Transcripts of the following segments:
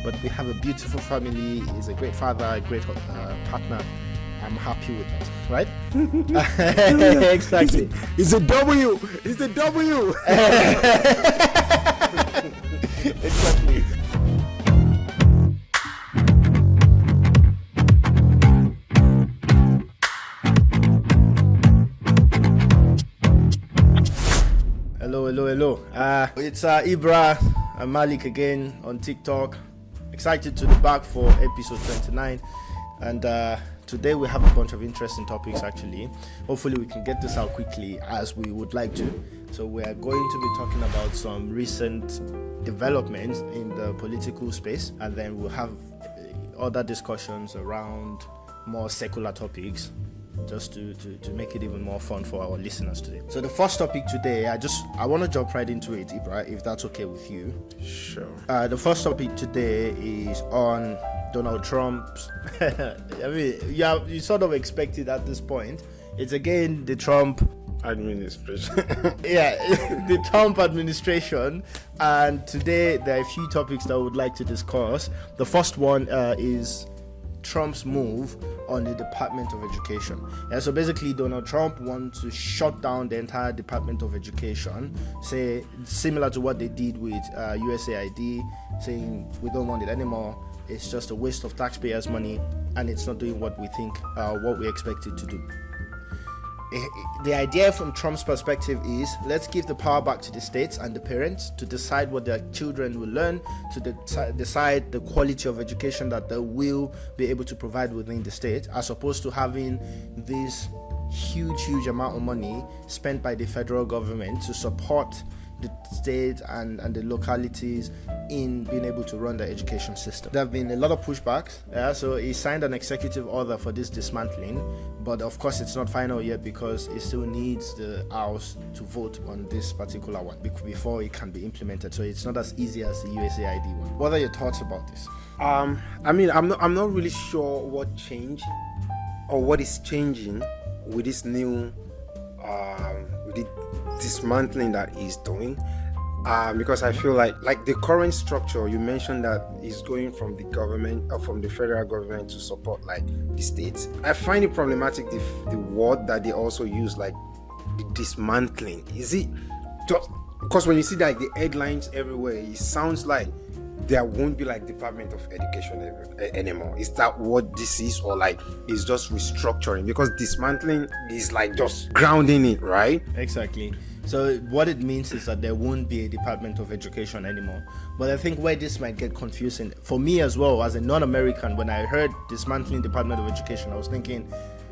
but we have a beautiful family. He's a great father, a great partner. I'm happy with that, right? Exactly. It's a W. It's a W. Exactly. Hello. It's Ibra and Malik again on TikTok. Excited to be back for episode 29, and today we have a bunch of interesting topics. Actually, hopefully we can get this out quickly as we would like to. So we are going to be talking about some recent developments in the political space, and then we'll have other discussions around more secular topics, just to make it even more fun for our listeners today. So the first topic today, I want to jump right into it, Ibra, if that's okay with you. Sure. The first topic today is on Donald Trump's I mean, you sort of expect it at this point. It's again the Trump administration. The Trump administration, and today there are a few topics that I would like to discuss. The first one is Trump's move on the Department of Education. So basically Donald Trump wants to shut down the entire Department of Education, say similar to what they did with USAID, saying we don't want it anymore. It's just a waste of taxpayers' money, and it's not doing what we think, what we expect it to do. The idea from Trump's perspective is, let's give the power back to the states and the parents to decide what their children will learn, to decide the quality of education that they will be able to provide within the state, as opposed to having this huge amount of money spent by the federal government to support the state and the localities in being able to run the education system. There have been a lot of pushbacks, so he signed an executive order for this dismantling, but of course it's not final yet because it still needs the House to vote on this particular one before it can be implemented. So it's not as easy as the USAID one. What are your thoughts about this? I mean, I'm not really sure what changed or what is changing with this new with the dismantling that he's doing, because I feel like the current structure you mentioned that is going from the government or from the federal government to support like the states. I find it problematic the word that they also use, like the dismantling. Is it just because when you see like the headlines everywhere, it sounds like there won't be like Department of Education anymore? Is that what this is, or like it's just restructuring? Because dismantling is like just grounding it, right? Exactly. So what it means is that there won't be a Department of Education anymore. But I think where this might get confusing for me as well, as a non-American, when I heard dismantling Department of Education, I was thinking,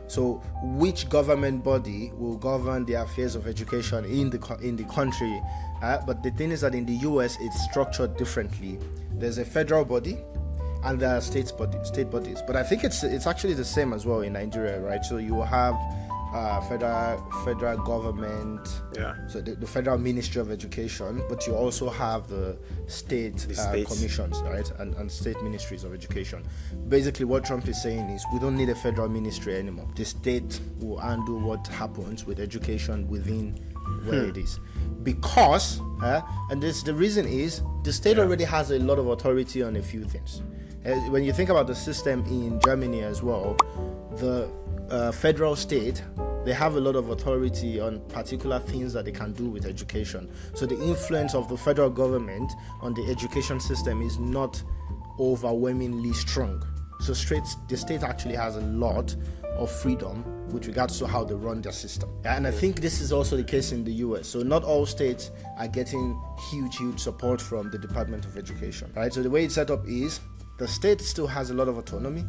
so which government body will govern the affairs of education in the country? But the thing is that in the US it's structured differently. There's a federal body and there are state bodies. But I think it's actually the same as well in Nigeria, right? So you will have federal government, so the Federal Ministry of Education, but you also have the state commissions, right, and state ministries of education. Basically what Trump is saying is we don't need a federal ministry anymore. The state will handle what happens with education within where it is, because and the reason is the state already has a lot of authority on a few things. When you think about the system in Germany as well, the federal state, they have a lot of authority on particular things that they can do with education. So the influence of the federal government on the education system is not overwhelmingly strong. So the state actually has a lot of freedom with regards to how they run their system. And I think this is also the case in the US. So not all states are getting huge support from the Department of Education, right? So the way it's set up is the state still has a lot of autonomy,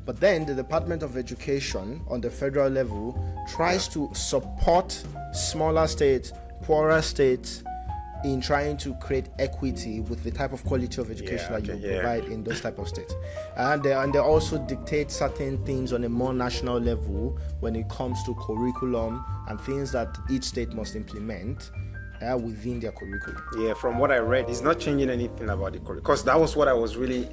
but then the Department of Education on the federal level tries to support smaller states, poorer states, in trying to create equity with the type of quality of education that you provide in those type of states. And they also dictate certain things on a more national level when it comes to curriculum and things that each state must implement within their curriculum. Yeah, from what I read, it's not changing anything about the curriculum, because that was what I was really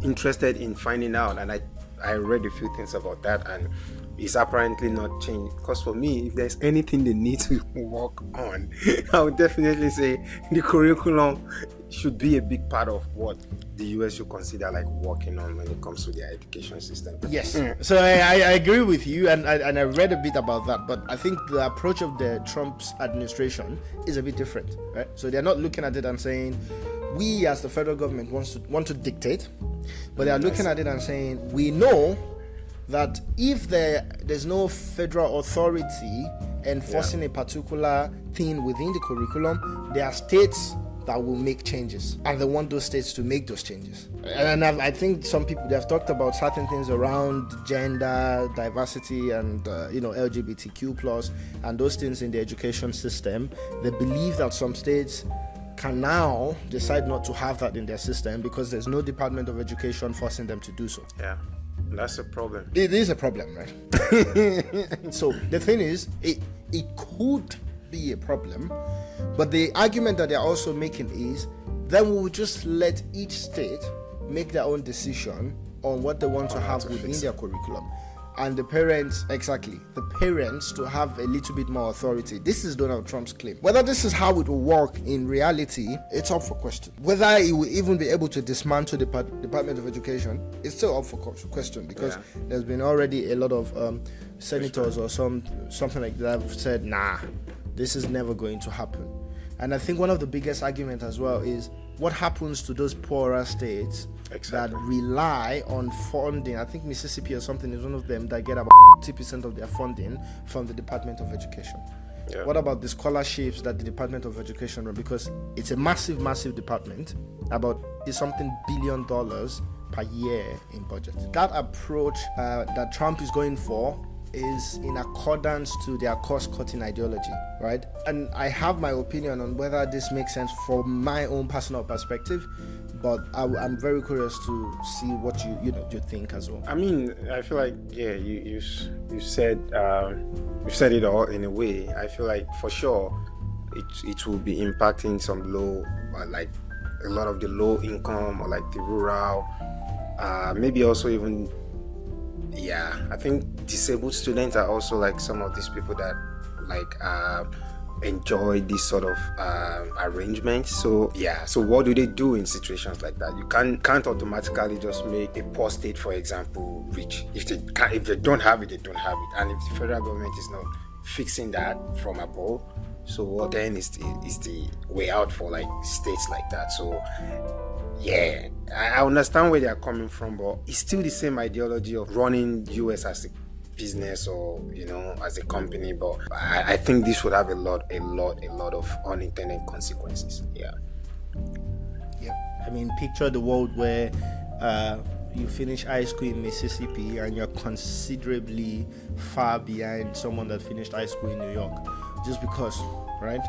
interested in finding out, and I read a few things about that, and it's apparently not changed. Because for me, if there's anything they need to work on, I would definitely say the curriculum should be a big part of what the US should consider like working on when it comes to their education system. Yes. So I agree with you, and I read a bit about that, but I think the approach of the Trump's administration is a bit different, right? So they're not looking at it and saying, we as the federal government want to dictate, but they are looking at it and saying, we know that if there's no federal authority enforcing a particular thing within the curriculum, there are states that will make changes, and they want those states to make those changes. And I think some people, they have talked about certain things around gender diversity and LGBTQ plus and those things in the education system. They believe that some states can now decide not to have that in their system because there's no Department of Education forcing them to do so. Yeah, that's a problem. It is a problem, right? So the thing is, it could be a problem, but the argument that they're also making is then we'll just let each state make their own decision on what they want to have within their curriculum, and the parents to have a little bit more authority. This is Donald Trump's claim. Whether this is how it will work in reality, it's up for question. Whether he will even be able to dismantle the Department of Education, it's still up for question, because there's been already a lot of senators or something like that have said, nah, this is never going to happen. And I think one of the biggest arguments as well is what happens to those poorer states that rely on funding. I think Mississippi or something is one of them that get about 50% of their funding from the Department of Education. Yeah. What about the scholarships that the Department of Education run? Because it's a massive department, about something $1 billion per year in budget. That approach that Trump is going for is in accordance to their cost-cutting ideology, right? And I have my opinion on whether this makes sense from my own personal perspective, but I'm very curious to see what you think as well. I mean, I feel like you said it all in a way. I feel like for sure it will be impacting some low, like a lot of the low income or like the rural, maybe also even. Yeah, I think disabled students are also like some of these people that like enjoy this sort of arrangement. So what do they do in situations like that? You can't automatically just make a poor state, for example, rich. If they don't have it, they don't have it. And if the federal government is not fixing that from above, so what then is the way out for like states like that? So yeah, I understand where they are coming from, but it's still the same ideology of running US as a business or as a company. But I think this would have a lot of unintended consequences. Yeah. I mean, picture the world where you finish high school in Mississippi and you're considerably far behind someone that finished high school in New York, just because, right?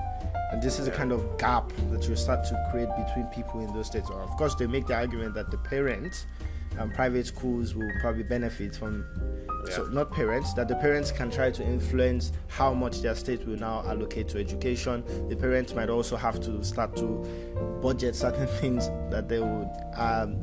And this is the kind of gap that you start to create between people in those states. Of course, they make the argument that the parents and private schools will probably benefit from, so not parents, that the parents can try to influence how much their state will now allocate to education. The parents might also have to start to budget certain things that they would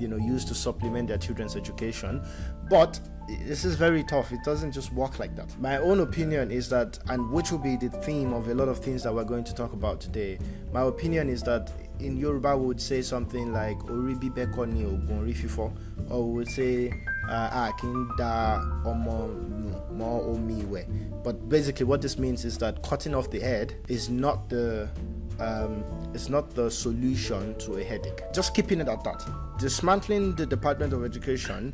use to supplement their children's education. But this is very tough. It doesn't just work like that. My own opinion is that, and which will be the theme of a lot of things that we're going to talk about today, my opinion is that in Yoruba we would say something like Ori bibe ko ni ogun ori fifo, or we would say Akinda omo mo omi we. But basically what this means is that cutting off the head is not the solution to a headache. Just keeping it at that. Dismantling the Department of Education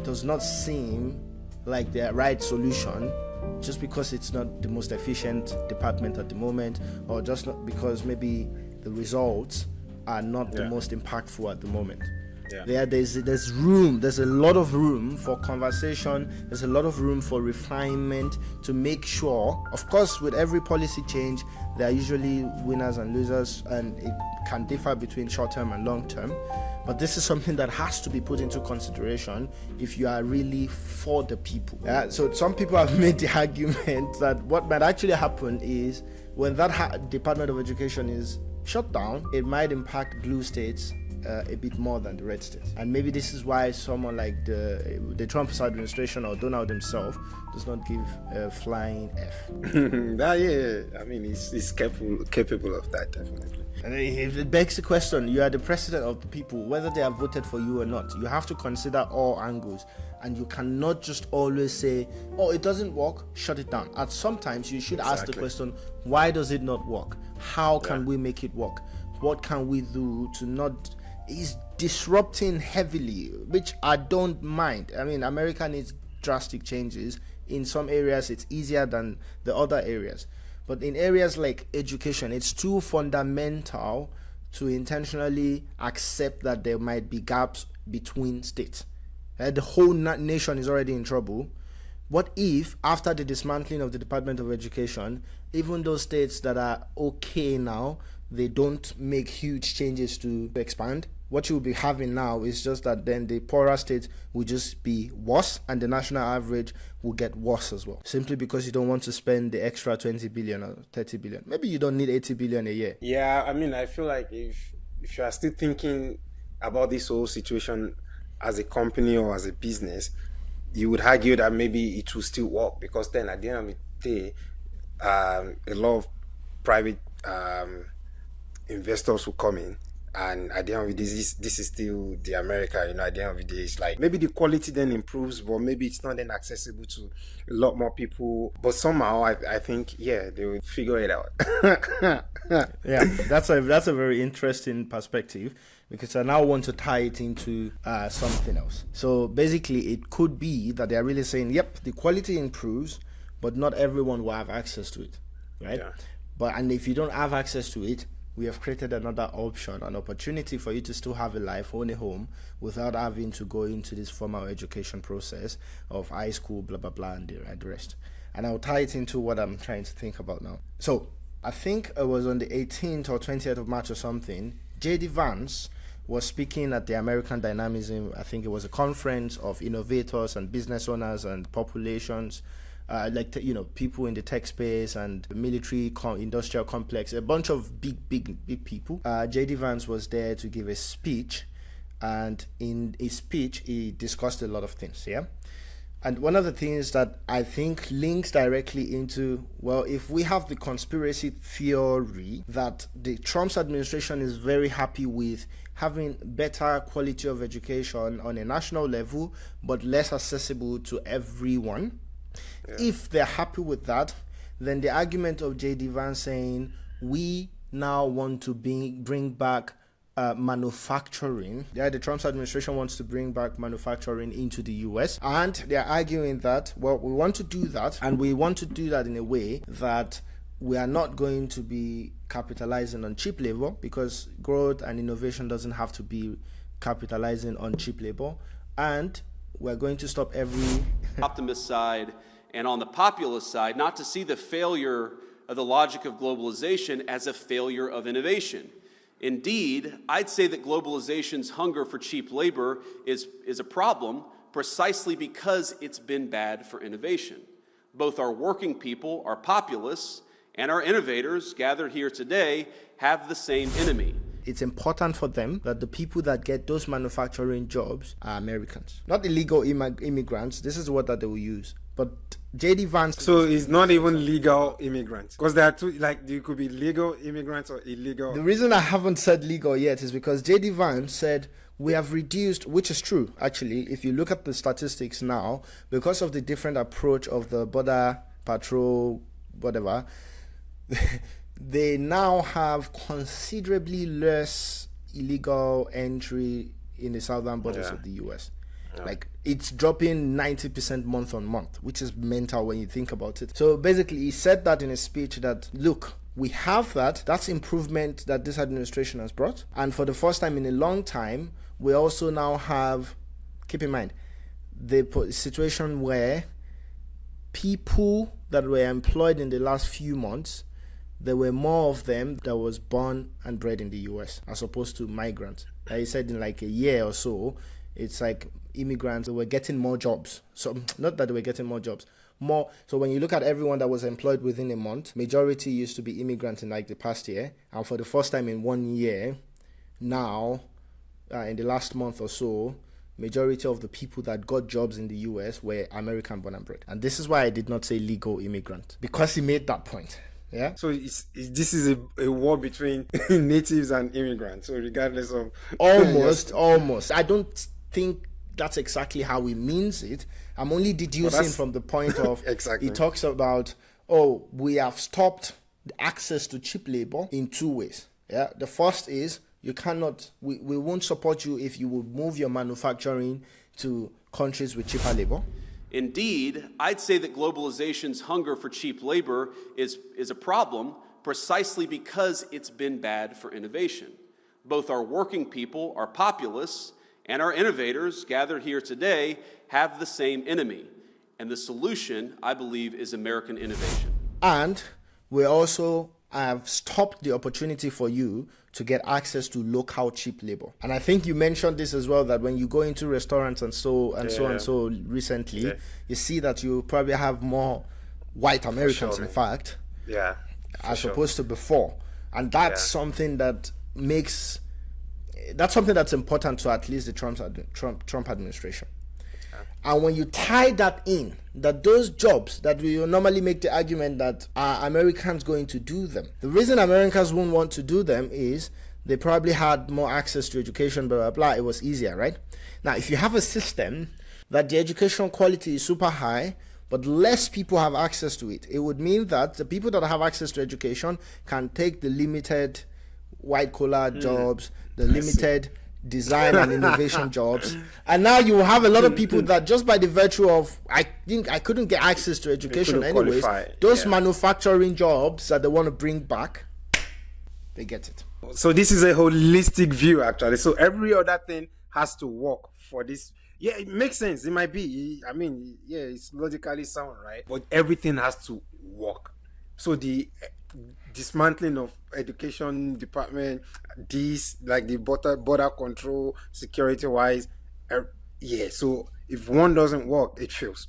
does not seem like the right solution, just because it's not the most efficient department at the moment, or just not because maybe the results are not the most impactful at the moment. There's a lot of room for conversation, there's a lot of room for refinement to make sure. Of course, with every policy change there are usually winners and losers, and it can differ between short term and long term, but this is something that has to be put into consideration if you are really for the people. So some people have made the argument that what might actually happen is when that Department of Education is shut down, it might impact blue states a bit more than the red states. And maybe this is why someone like the Trump administration or Donald himself does not give a flying F. I mean, he's capable of that, definitely. And it begs the question, you are the president of the people, whether they have voted for you or not. You have to consider all angles. And you cannot just always say, oh, it doesn't work, shut it down. At sometimes you should ask the question, why does it not work? How can we make it work? What can we do to not... It's disrupting heavily, which I don't mind. I mean, America needs drastic changes. In some areas, it's easier than the other areas. But in areas like education, it's too fundamental to intentionally accept that there might be gaps between states. The whole nation is already in trouble. What if, after the dismantling of the Department of Education, even those states that are okay now, they don't make huge changes to expand? What you'll be having now is just that then the poorer states will just be worse and the national average will get worse as well. Simply because you don't want to spend the extra 20 billion or 30 billion. Maybe you don't need 80 billion a year. Yeah, I mean, I feel like if you are still thinking about this whole situation as a company or as a business, you would argue that maybe it will still work, because then at the end of the day, a lot of private investors will come in. And at the end of the day, this is still the America, at the end of the day, it's like maybe the quality then improves, but maybe it's not then accessible to a lot more people. But somehow I think, they will figure it out. Yeah, that's a very interesting perspective, because I now want to tie it into something else. So basically, it could be that they're really saying, yep, the quality improves, but not everyone will have access to it, right? Yeah. And if you don't have access to it, we have created another option, an opportunity for you to still have a life, own a home, without having to go into this formal education process of high school, blah, blah, blah, and the rest. And I'll tie it into what I'm trying to think about now. So I think it was on the 18th or 20th of March or something, J.D. Vance was speaking at the American Dynamism. I think it was a conference of innovators and business owners and populations, people in the tech space and military industrial complex, a bunch of big people. J.D. Vance was there to give a speech, and in his speech he discussed a lot of things. And one of the things that I think links directly into, well, if we have the conspiracy theory that the Trump's administration is very happy with having better quality of education on a national level but less accessible to everyone. If they're happy with that, then the argument of J.D. Vance saying we now want to bring back manufacturing. The Trump administration wants to bring back manufacturing into the US, and they're arguing that, well, we want to do that, and we want to do that in a way that we are not going to be capitalizing on cheap labor, because growth and innovation doesn't have to be capitalizing on cheap labor, and we're going to stop every optimist side and on the populist side, not to see the failure of the logic of globalization as a failure of innovation. Indeed, I'd say that globalization's hunger for cheap labor is a problem precisely because it's been bad for innovation. Both our working people, our populists, and our innovators gathered here today have the same enemy. It's important for them that the people that get those manufacturing jobs are Americans, not illegal immigrants. This is what that they will use. But J.D. Vance... So it's not even legal immigrants, because there are two, you could be legal immigrants or illegal. The reason I haven't said legal yet is because J.D. Vance said we have reduced, which is true, actually, if you look at the statistics now, because of the different approach of the border patrol, whatever, they now have considerably less illegal entry in the southern borders of the US. It's dropping 90% month on month, which is mental when you think about it. So basically, he said that in a speech that, look, we have that. That's improvement that this administration has brought. And for the first time in a long time, we also now have, keep in mind, the situation where people that were employed in the last few months, there were more of them that was born and bred in the US as opposed to migrants. He said in a year or so, it's like immigrants were getting more jobs. So not that they were getting more jobs, more. So when you look at everyone that was employed within a month, majority used to be immigrants in the past year. And for the first time in 1 year, now, in the last month or so, majority of the people that got jobs in the US were American born and bred. And this is why I did not say legal immigrant, because he made that point. Yeah. So this is a war between natives and immigrants. So regardless of almost. I don't think that's exactly how he means it. I'm only deducing from the point of exactly. He talks about, we have stopped access to cheap labor in two ways. Yeah. The first is you cannot. We won't support you if you would move your manufacturing to countries with cheaper labor. Indeed, I'd say that globalization's hunger for cheap labor is a problem precisely because it's been bad for innovation. Both our working people, our populace, and our innovators gathered here today have the same enemy. And the solution, I believe, is American innovation. And we also have stopped the opportunity for you to get access to local cheap labor. And I think you mentioned this as well, that when you go into restaurants and so recently, you see that you probably have more white Americans, in fact, as opposed to before. And that's something that that's important to at least the Trump administration. And when you tie that in, that those jobs that we normally make the argument that are Americans going to do them, the reason Americans won't want to do them is they probably had more access to education, blah, blah, blah. It was easier, right? Now, if you have a system that the education quality is super high, but less people have access to it, it would mean that the people that have access to education can take the limited white-collar jobs, the limited design and innovation jobs, and now you have a lot of people that just by the virtue of I couldn't get access to education anyways, those manufacturing jobs that they want to bring back, they get it. So this is a holistic view, actually. So every other thing has to work for this. Yeah, it makes sense. It might be, I mean, yeah, it's logically sound, right? But everything has to work. So the dismantling of education department, like the border control, security wise, so if one doesn't work, it fails.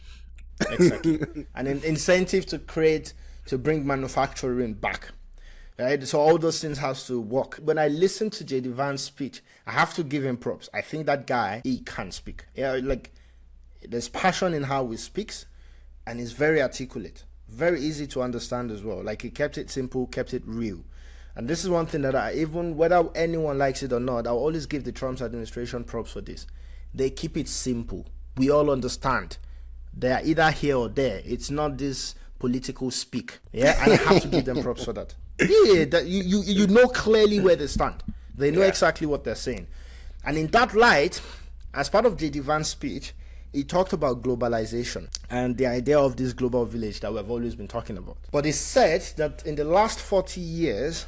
Exactly. And an incentive to bring manufacturing back, right? So all those things has to work. When I listen to J.D. Vance's speech, I have to give him props. I think that guy, he can speak. Yeah, like there's passion in how he speaks, and he's very articulate. Very easy to understand as well. Like he kept it simple, kept it real. And this is one thing that even whether anyone likes it or not, I'll always give the Trump administration props for this. They keep it simple. We all understand. They are either here or there. It's not this political speak. Yeah, and I have to give them props for that. Yeah, that you know clearly where they stand. They know exactly what they're saying. And in that light, as part of J.D. Vance's speech, he talked about globalization and the idea of this global village that we've always been talking about. But he said that in the last 40 years,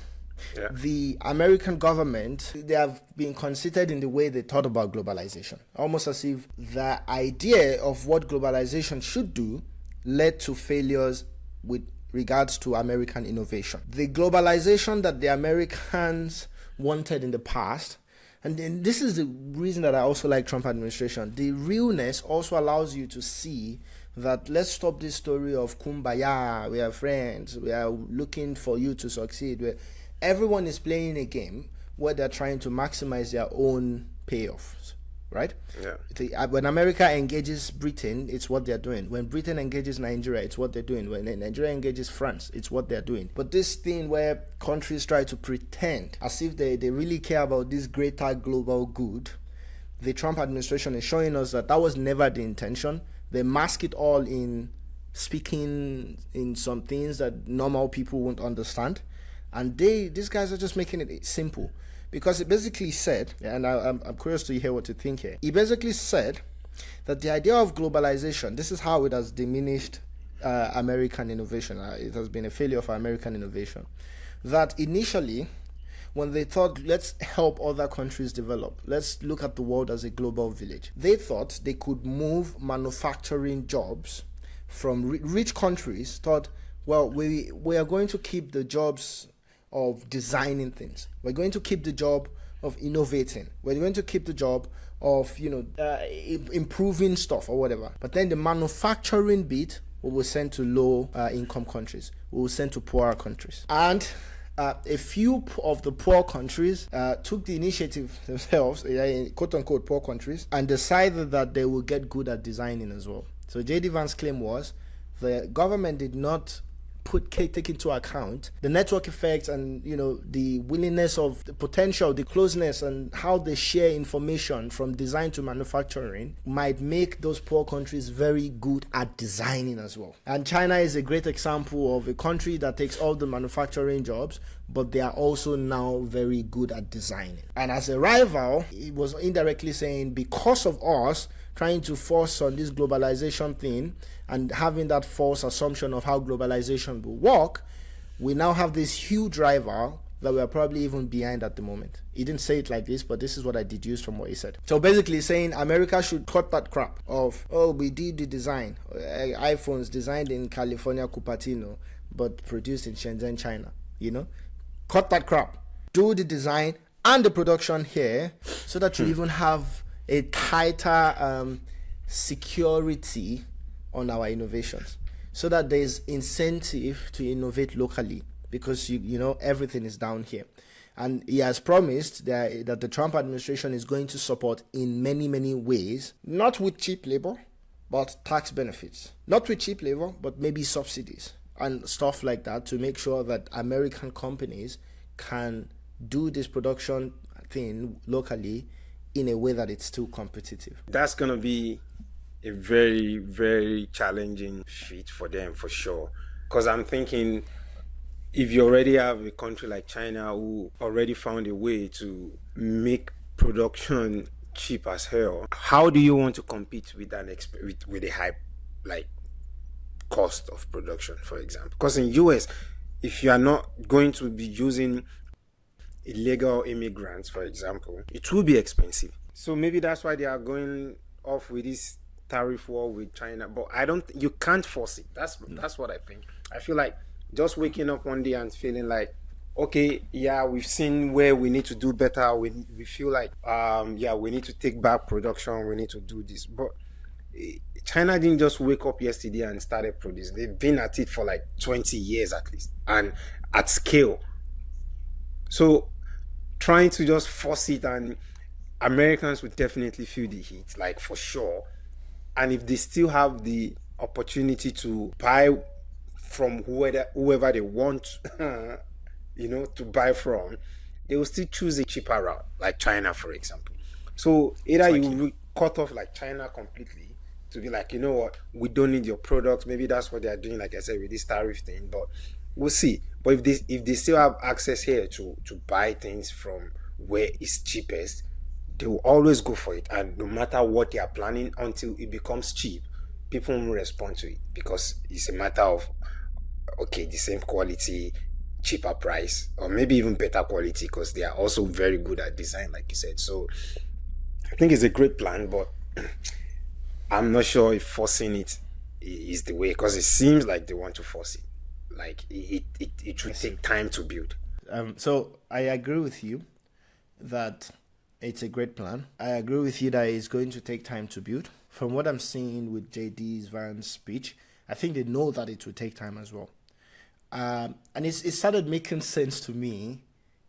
the American government, they have been considered in the way they thought about globalization. Almost as if the idea of what globalization should do led to failures with regards to American innovation. The globalization that the Americans wanted in the past, and then this is the reason that I also like Trump administration. The realness also allows you to see that let's stop this story of kumbaya, we are friends, we are looking for you to succeed. Where everyone is playing a game where they're trying to maximize their own payoffs, right? Yeah. When America engages Britain, it's what they're doing. When Britain engages Nigeria, it's what they're doing. When Nigeria engages France, it's what they're doing. But this thing where countries try to pretend as if they really care about this greater global good, the Trump administration is showing us that was never the intention. They mask it all in speaking in some things that normal people won't understand. And these guys are just making it simple. Because it basically said, and I'm curious to hear what you think here. He basically said that the idea of globalization, this is how it has diminished American innovation. It has been a failure for American innovation. That initially, when they thought, let's help other countries develop, let's look at the world as a global village, they thought they could move manufacturing jobs from rich countries, thought, well, we are going to keep the jobs of designing things. We're going to keep the job of innovating. We're going to keep the job of, improving stuff or whatever. But then the manufacturing bit, we will send to low income countries. We will send to poorer countries. And a few of the poor countries took the initiative themselves, quote unquote poor countries, and decided that they will get good at designing as well. So J.D. Vance's claim was the government did not take into account the network effects and the willingness of the potential, the closeness, and how they share information from design to manufacturing might make those poor countries very good at designing as well. And China is a great example of a country that takes all the manufacturing jobs, but they are also now very good at designing. And as a rival, it was indirectly saying, because of us trying to force on this globalization thing and having that false assumption of how globalization will work, we now have this huge rival that we are probably even behind at the moment. He didn't say it like this, but this is what I deduced from what he said. So basically saying America should cut that crap of, we did the design. iPhones designed in California, Cupertino, but produced in Shenzhen, China. Cut that crap. Do the design and the production here so that you even have a tighter security on our innovations, so that there's incentive to innovate locally, because everything is down here. And he has promised that the Trump administration is going to support in many, many ways, not with cheap labor, but tax benefits. Not with cheap labor, but maybe subsidies and stuff like that, to make sure that American companies can do this production thing locally in a way that it's still competitive. That's going to be a very, very challenging feat for them, for sure. Because I'm thinking, if you already have a country like China who already found a way to make production cheap as hell, how do you want to compete with with a high cost of production, for example? Because in US, if you are not going to be using illegal immigrants, for example, it will be expensive. So maybe that's why they are going off with this tariff war with China. But you can't force it. That's what I think. I feel like just waking up one day and feeling like, okay, yeah, we've seen where we need to do better. We feel like, we need to take back production. We need to do this. But China didn't just wake up yesterday and started producing. They've been at it for 20 years at least, and at scale. So trying to just force it, and Americans would definitely feel the heat, for sure. And if they still have the opportunity to buy from whoever they want, to buy from, they will still choose a cheaper route, like China, for example. So either you cut off China completely, to be you know what, we don't need your products. Maybe that's what they are doing, like I said, with this tariff thing. But we'll see. But if they still have access here to buy things from where it's cheapest, they will always go for it. And no matter what they are planning, until it becomes cheap, people won't respond to it, because it's a matter of, okay, the same quality, cheaper price, or maybe even better quality, because they are also very good at design, like you said. So I think it's a great plan, but I'm not sure if forcing it is the way, because it seems like they want to force it. It should take time to build. So I agree with you that it's a great plan. I agree with you that it's going to take time to build. From what I'm seeing with JD's Vance speech, I think they know that it will take time as well. And it started making sense to me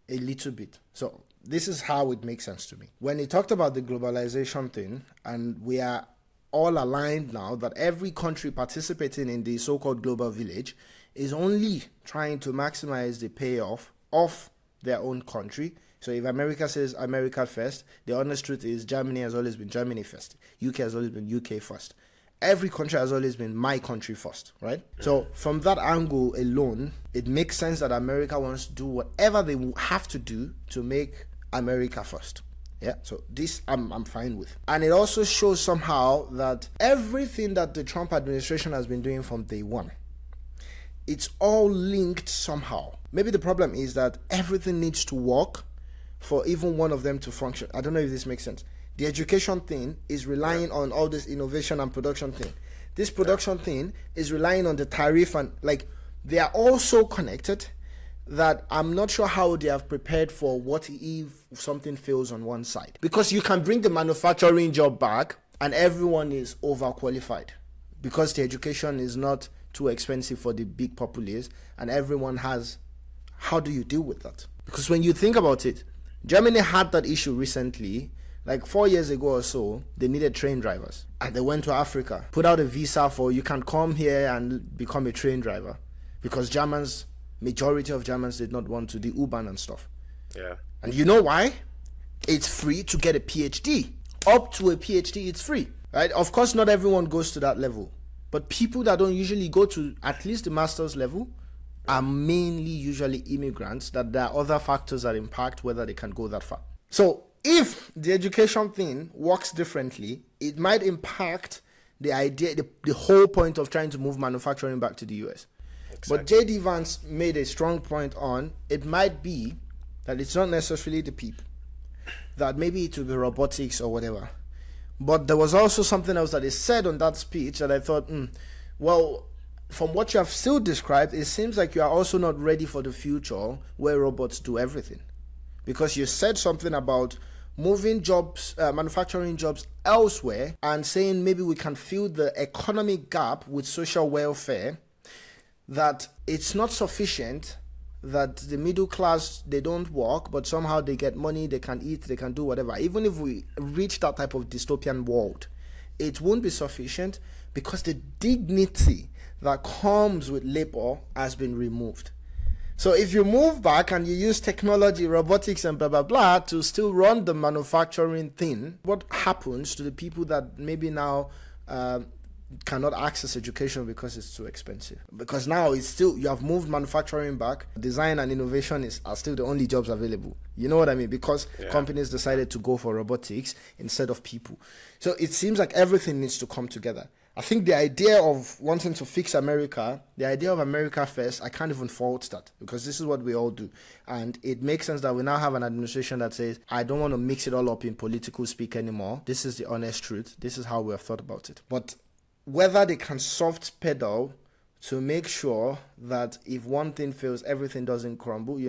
a little bit. So this is how it makes sense to me. When he talked about the globalization thing, and we are all aligned now that every country participating in the so-called global village is only trying to maximize the payoff of their own country. So if America says America first, the honest truth is Germany has always been Germany first. UK has always been UK first. Every country has always been my country first, right? So from that angle alone, it makes sense that America wants to do whatever they have to do to make America first. Yeah, so this I'm fine with. And it also shows somehow that everything that the Trump administration has been doing from day one, it's all linked somehow. Maybe the problem is that everything needs to work for even one of them to function. I don't know if this makes sense. The education thing is relying on all this innovation and production thing. This production thing is relying on the tariff, and they are all so connected that I'm not sure how they have prepared for what if something fails on one side. Because you can bring the manufacturing job back and everyone is overqualified because the education is not too expensive for the big populace and everyone has. How do you deal with that? Because when you think about it, Germany had that issue recently. 4 years ago or so, they needed train drivers. And they went to Africa, put out a visa for you can come here and become a train driver. because majority of Germans did not want to do U-Bahn and stuff. Yeah. And you know why? It's free to get a PhD. Up to a PhD, it's free, right? Of course, not everyone goes to that level, but people that don't usually go to at least the master's level are mainly usually immigrants, that there are other factors that impact whether they can go that far. So if the education thing works differently, it might impact the idea, the whole point of trying to move manufacturing back to the US. Exactly. But J.D. Vance made a strong point on, it might be that it's not necessarily the people, that maybe it will be robotics or whatever. But there was also something else that is said on that speech that I thought, well, from what you have still described, it seems like you are also not ready for the future where robots do everything. Because you said something about moving jobs, manufacturing jobs elsewhere, and saying maybe we can fill the economic gap with social welfare, that it's not sufficient that the middle class, they don't work, but somehow they get money, they can eat, they can do whatever. Even if we reach that type of dystopian world, it won't be sufficient because the dignity that comes with labor has been removed. So if you move back and you use technology, robotics and blah, blah, blah to still run the manufacturing thing, what happens to the people that maybe now cannot access education because it's too expensive? Because now it's still, you have moved manufacturing back, design and innovation are still the only jobs available. You know what I mean? Because companies decided to go for robotics instead of people. So it seems like everything needs to come together. I think the idea of wanting to fix America, the idea of America first, I can't even fault that, because this is what we all do. And it makes sense that we now have an administration that says, I don't want to mix it all up in political speak anymore. This is the honest truth. This is how we have thought about it. But whether they can soft pedal to make sure that if one thing fails, everything doesn't crumble,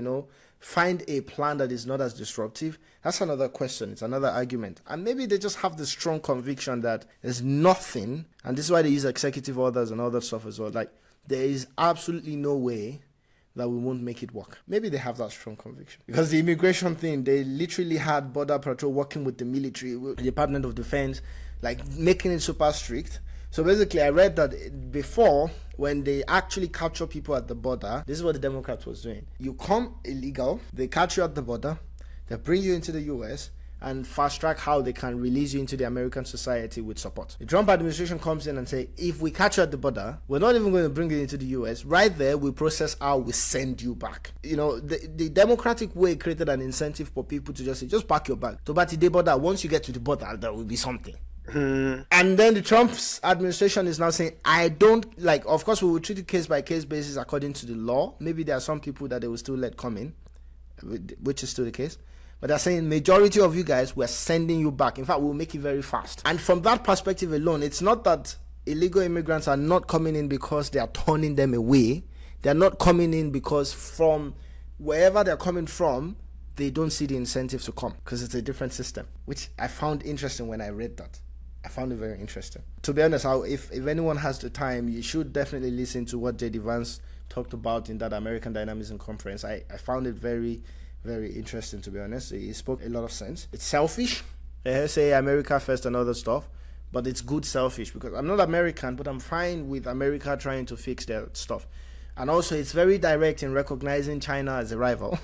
find a plan that is not as disruptive, that's another question. It's another argument. And maybe they just have the strong conviction that there's nothing, and this is why they use executive orders and all that stuff as well. Like, there is absolutely no way that we won't make it work. Maybe they have that strong conviction. Because the immigration thing, they literally had Border Patrol working with the military, with the Department of Defense, like making it super strict. So basically, I read that before, when they actually capture people at the border, this is what the Democrats was doing. You come illegal, they catch you at the border, they bring you into the US, and fast track how they can release you into the American society with support. The Trump administration comes in and say, if we catch you at the border, we're not even going to bring you into the US. Right there, we process how we send you back. The Democratic way created an incentive for people to just say, just pack your bag. So, but the border, once you get to the border, there will be something. And then the Trump's administration is now saying, I don't like, of course we will treat it case by case basis according to the law. Maybe there are some people that they will still let come in, which is still the case. But they're saying majority of you guys, we're sending you back. In fact, we'll make it very fast. And from that perspective alone, it's not that illegal immigrants are not coming in because they are turning them away. They're not coming in because from wherever they're coming from, they don't see the incentive to come because it's a different system, which I found interesting when I read that. I found it very interesting. To be honest, if anyone has the time, you should definitely listen to what J.D. Vance talked about in that American Dynamism conference. I found it very, very interesting, to be honest. He spoke a lot of sense. It's selfish. They say America first and other stuff, but it's good selfish because I'm not American, but I'm fine with America trying to fix their stuff. And also, it's very direct in recognizing China as a rival.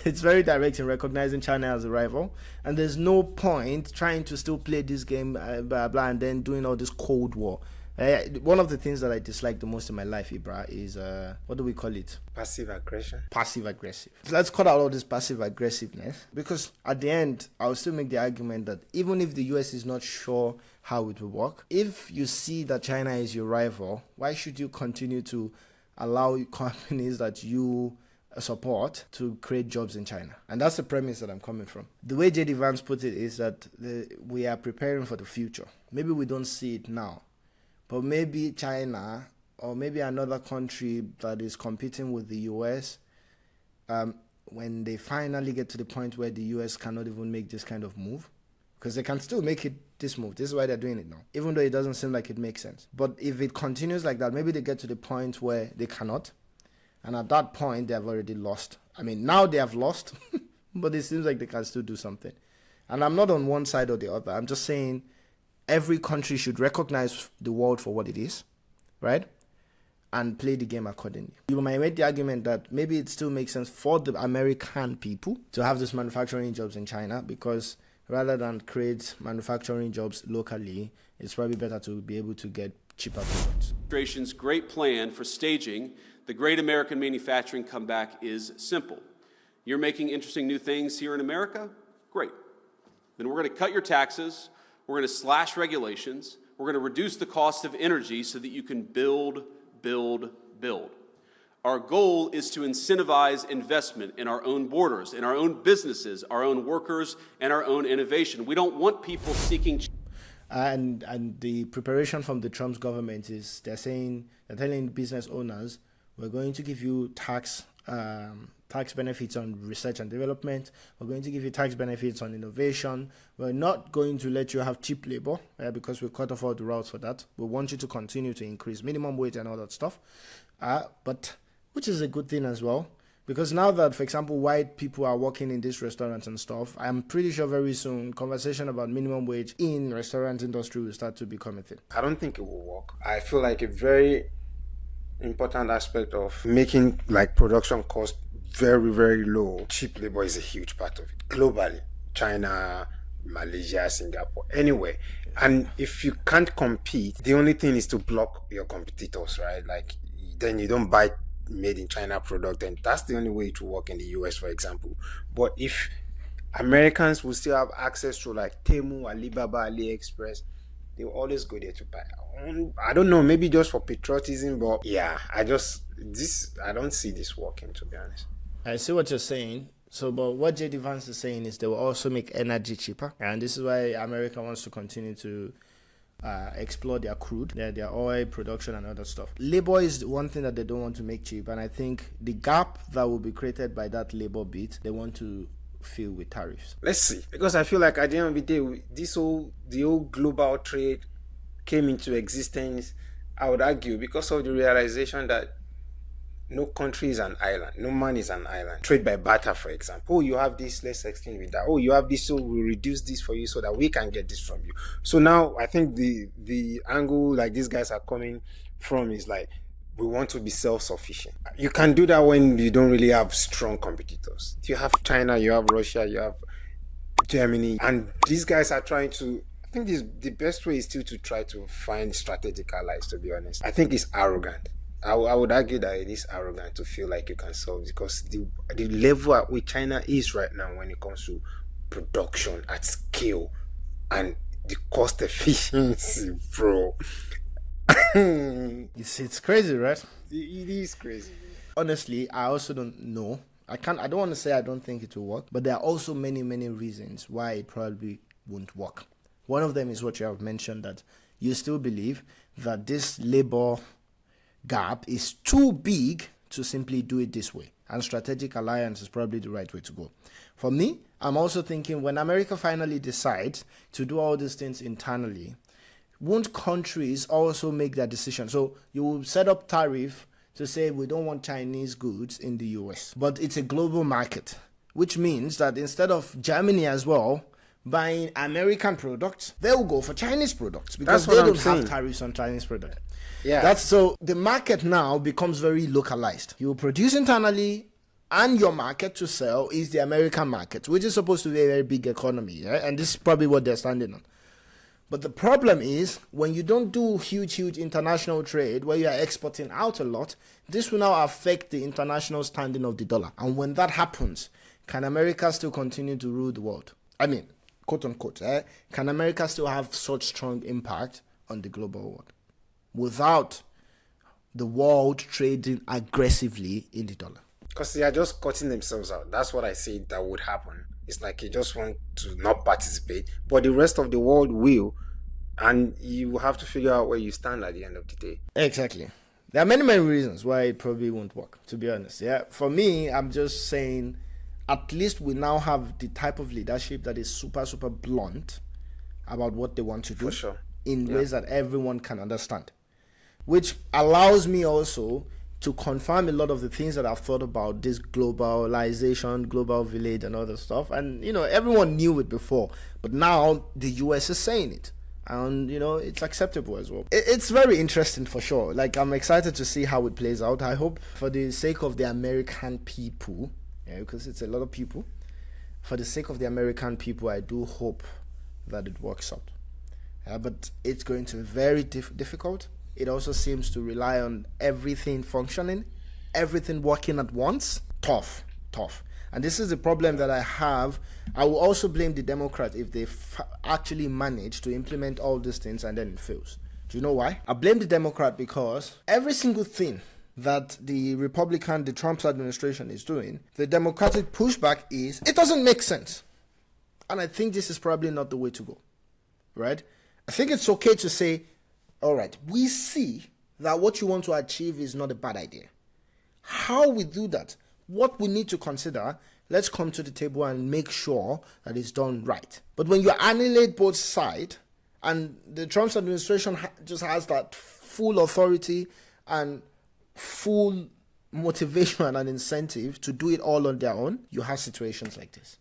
It's very direct in recognizing China as a rival, and there's no point trying to still play this game, blah, blah, and then doing all this Cold War. One of the things that I dislike the most in my life, Ibra, is what do we call it? Passive aggression. Passive aggressive. So let's cut out all this passive aggressiveness, because at the end, I'll still make the argument that even if the US is not sure how it will work, if you see that China is your rival, why should you continue to allow companies that you support to create jobs in China? And that's the premise that I'm coming from. The way J.D. Vance put it is that we are preparing for the future. Maybe we don't see it now, but maybe China or maybe another country that is competing with the US, when they finally get to the point where the US cannot even make this kind of move, because they can still make this move. This is why they're doing it now, even though it doesn't seem like it makes sense. But if it continues like that, maybe they get to the point where they cannot. And at that point, they have already lost. I mean, now they have lost, but it seems like they can still do something. And I'm not on one side or the other. I'm just saying every country should recognize the world for what it is, right? and play the game accordingly. You might make the argument that maybe it still makes sense for the American people to have these manufacturing jobs in China, because rather than create manufacturing jobs locally, it's probably better to be able to get cheaper products. Administration's great plan for staging the great American manufacturing comeback is simple. You're making interesting new things here in America? Great. Then we're going to cut your taxes, we're going to slash regulations, we're going to reduce the cost of energy so that you can build. Our goal is to incentivize investment in our own borders, in our own businesses, our own workers, and our own innovation. We don't want people seeking... And the preparation from the Trump's government is they're telling business owners, we're going to give you tax benefits on research and development. We're going to give you tax benefits on innovation. We're not going to let you have cheap labor because we cut off all the routes for that. We want you to continue to increase minimum wage and all that stuff. But which is a good thing as well. Because now that, for example, white people are working in these restaurants and stuff, I'm pretty sure very soon conversation about minimum wage in restaurant industry will start to become a thing. I don't think it will work. I feel like a very important aspect of making like production costs very, very low. Cheap labor is a huge part of it. Globally, China, Malaysia, Singapore, anywhere. And if you can't compete, the only thing is to block your competitors, right? Like then you don't buy made in China product, and that's the only way it will work in the US, for example. But if Americans will still have access to like Temu, Alibaba, AliExpress, they will always go there to buy. I don't know, maybe just for patriotism, but yeah, I don't see this working, to be honest. I see what you're saying. So, but what JD Vance is saying is they will also make energy cheaper, and this is why America wants to continue to explore their crude, their oil production and other stuff. Labor is one thing that they don't want to make cheap, and I think the gap that will be created by that labor bit, they want to fill with tariffs. Let's see, because I feel like at the end of the day, the whole global trade came into existence, I would argue, because of the realization that no country is an island, no man is an island. Trade by barter, for example. Oh, you have this, let's exchange with that. Oh, you have this, so we'll reduce this for you so that we can get this from you. So now I think the angle like these guys are coming from is like, we want to be self-sufficient. You can do that when you don't really have strong competitors. You have China, you have Russia, you have Germany, and these guys are trying to, I think the best way is still to try to find strategic allies, to be honest. I think it's arrogant. I would argue that it is arrogant to feel like you can solve, because the level at which China is right now when it comes to production at scale and the cost efficiency, bro. It's crazy, right? It is crazy. Honestly, I also don't know. I don't want to say I don't think it will work, but there are also many, many reasons why it probably won't work. One of them is what you have mentioned, that you still believe that this labor gap is too big to simply do it this way, and strategic alliance is probably the right way to go. For me, I'm also thinking when America finally decides to do all these things internally, won't countries also make that decision? So you will set up tariff to say we don't want Chinese goods in the US, but it's a global market, which means that instead of Germany as well buying American products, they will go for Chinese products because they don't have tariffs on Chinese products. Yeah. So the market now becomes very localized. You produce internally, and your market to sell is the American market, which is supposed to be a very big economy, yeah? And this is probably what they're standing on. But the problem is, when you don't do huge international trade, where you are exporting out a lot, this will now affect the international standing of the dollar. And when that happens, can America still continue to rule the world? I mean, quote unquote, can America still have such strong impact on the global world without the world trading aggressively in the dollar? Because they are just cutting themselves out. That's what I say that would happen. It's like you just want to not participate, but the rest of the world will, and you have to figure out where you stand at the end of the day. Exactly. There are many reasons why it probably won't work, to be honest. Yeah. For me, I'm just saying, at least we now have the type of leadership that is super blunt about what they want to do. For sure. In ways that everyone can understand, which allows me also to confirm a lot of the things that I've thought about this globalization, global village and other stuff. And, everyone knew it before, but now the US is saying it. And, it's acceptable as well. It's very interesting for sure. Like, I'm excited to see how it plays out. I hope for the sake of the American people, because it's a lot of people, for the sake of the American people, I do hope that it works out. But it's going to be very difficult. It also seems to rely on everything functioning, everything working at once. Tough. And this is the problem that I have. I will also blame the Democrats if they actually manage to implement all these things and then it fails. Do you know why? I blame the Democrat because every single thing that the Trump's administration is doing, the Democratic pushback is, it doesn't make sense. And I think this is probably not the way to go, right? I think it's okay to say, all right, we see that what you want to achieve is not a bad idea. How we do that, what we need to consider, let's come to the table and make sure that it's done right. But when you annihilate both sides, and the Trump's administration just has that full authority and full motivation and incentive to do it all on their own, you have situations like this.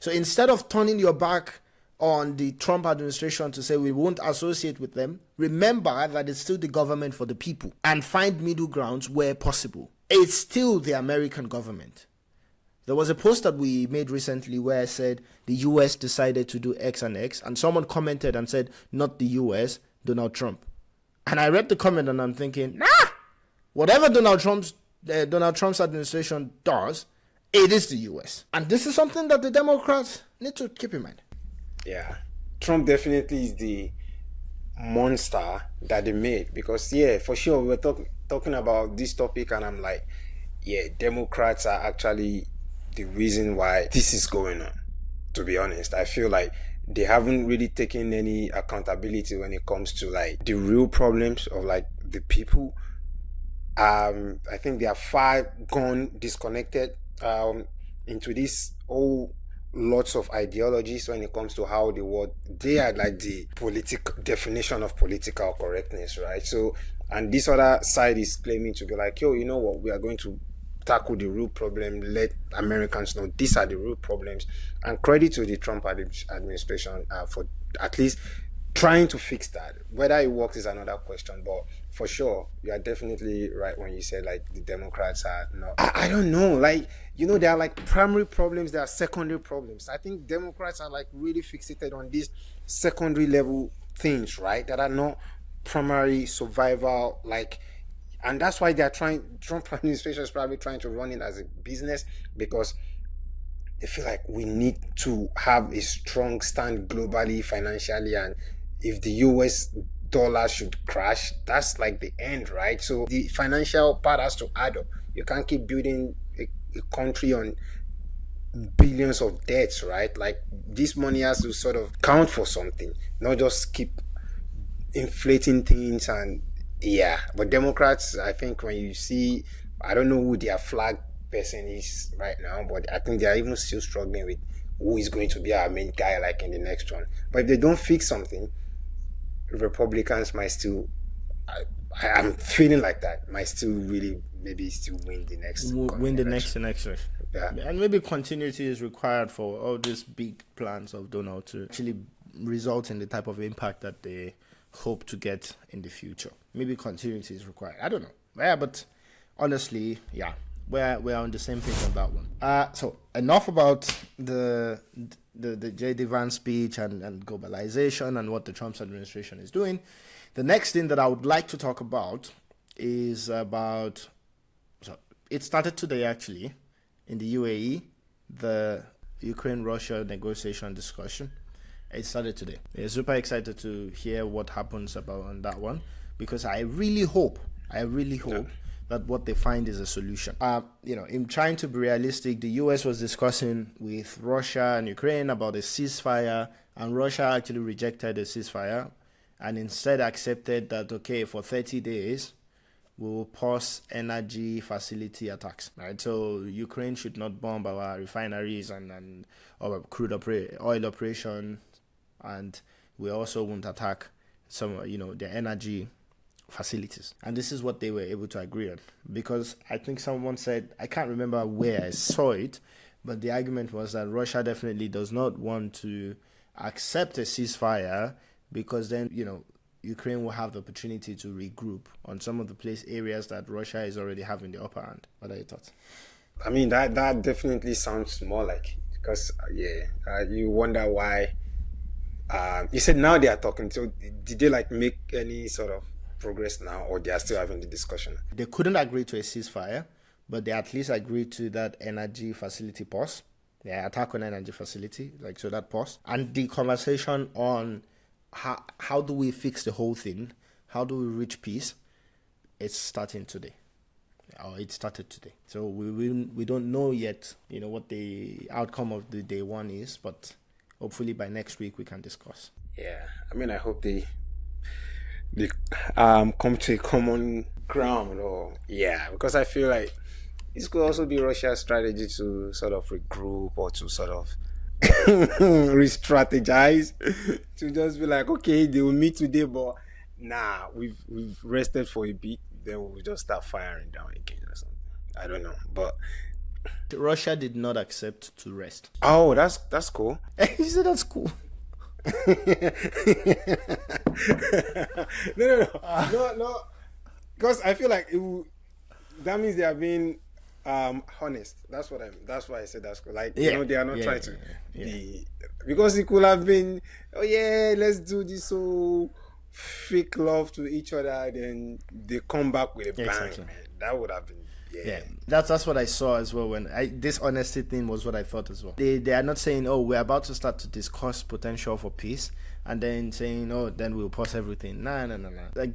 So instead of turning your back on the Trump administration to say we won't associate with them, remember that it's still the government for the people and find middle grounds where possible. It's still the American government. There was a post that we made recently where I said the US decided to do X and X, and someone commented and said, not the US, Donald Trump. And I read the comment and I'm thinking, whatever Donald Trump's administration does, it is the US. And this is something that the Democrats need to keep in mind. Yeah, Trump definitely is the monster that they made, because for sure we were talking about this topic and I'm like, Democrats are actually the reason why this is going on. To be honest, I feel like they haven't really taken any accountability when it comes to like the real problems of like the people. I think they are far gone disconnected into this whole lots of ideologies when it comes to how the world, they are like the political definition of political correctness, right? So, and this other side is claiming to be like, you know what, we are going to tackle the real problem, let Americans know these are the real problems. And credit to the Trump administration for at least trying to fix that. Whether it works is another question, but for sure, you are definitely right when you say like the Democrats are not. I don't know, like, there are like primary problems, there are secondary problems. I think Democrats are like really fixated on these secondary level things, right? That are not primary survival, like, and that's why they are Trump administration is probably trying to run it as a business, because they feel like we need to have a strong stand globally, financially, and if the US dollar should crash, that's like the end, right? So the financial part has to add up. You can't keep building a country on billions of debts, right? Like, this money has to sort of count for something, not just keep inflating things. And but Democrats, I think when you see, I don't know who their flag person is right now, but I think they are even still struggling with who is going to be our main guy like in the next one. But if they don't fix something, Republicans might still, I'm feeling like that, might still really maybe still win the next election. Yeah. And maybe continuity is required for all these big plans of Donald to actually result in the type of impact that they hope to get in the future. Maybe continuity is required. I don't know. Yeah, but honestly, we're on the same page on that one. So enough about the J.D. Vance speech and globalization and what the Trump administration is doing. The next thing that I would like to talk about is about, so it started today actually in the UAE, the Ukraine-Russia negotiation discussion. It started today. We're super excited to hear what happens about on that one, because I really hope that what they find is a solution. In trying to be realistic, the US was discussing with Russia and Ukraine about a ceasefire, and Russia actually rejected the ceasefire and instead accepted that, okay, for 30 days, we will pause energy facility attacks, right? So Ukraine should not bomb our refineries and our crude oil operation, and we also won't attack some, the energy facilities. And this is what they were able to agree on, because I think someone said, I can't remember where I saw it, but the argument was that Russia definitely does not want to accept a ceasefire because then, Ukraine will have the opportunity to regroup on some of the areas that Russia is already having the upper hand. What are your thoughts? I mean, that definitely sounds more like it, because you wonder why. You said now they are talking. So did they make any sort of progress now, or they are still having the discussion? They couldn't agree to a ceasefire, but they at least agreed to that energy facility pause. Yeah, attack on energy facility, so that pause. And the conversation on how do we fix the whole thing? How do we reach peace? It's starting today. Or it started today. So we don't know yet, what the outcome of the day one is, but hopefully by next week we can discuss. Yeah, I mean, I hope they come to a common ground, because I feel like this could also be Russia's strategy to sort of regroup, or to sort of re-strategize, to just be like, okay, they will meet today, but we've rested for a bit, then we'll just start firing down again or something. I don't know, but Russia did not accept to rest. Oh, that's cool. You said that's cool. No, because I feel like that means they are being honest. That's why I said that's cool. They are not trying to be, because it could have been, oh yeah, let's do this whole fake love to each other, then they come back with a bang. Exactly. Man. That would have been that's what I saw as well. When this honesty thing was what I thought as well. They are not saying, oh, we're about to start to discuss potential for peace, and then saying, oh, then we'll pause everything. No.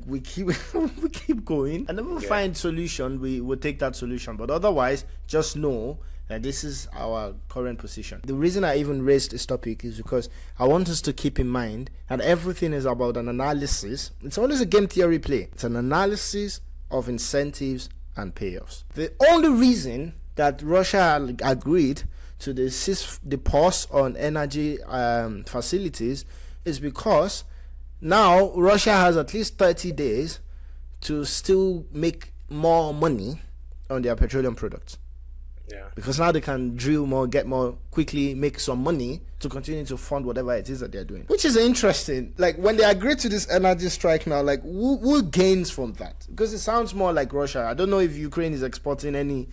We keep we keep going, and then we'll find solution. We will take that solution, but otherwise, just know that this is our current position. The reason I even raised this topic is because I want us to keep in mind that everything is about an analysis. It's always a game theory play. It's an analysis of incentives and payoffs. The only reason that Russia agreed to the pause on energy facilities is because now Russia has at least 30 days to still make more money on their petroleum products. Yeah. Because now they can drill more, get more quickly, make some money to continue to fund whatever it is that they're doing. Which is interesting. When they agree to this energy strike now, who gains from that? Because it sounds more like Russia. I don't know if Ukraine is exporting any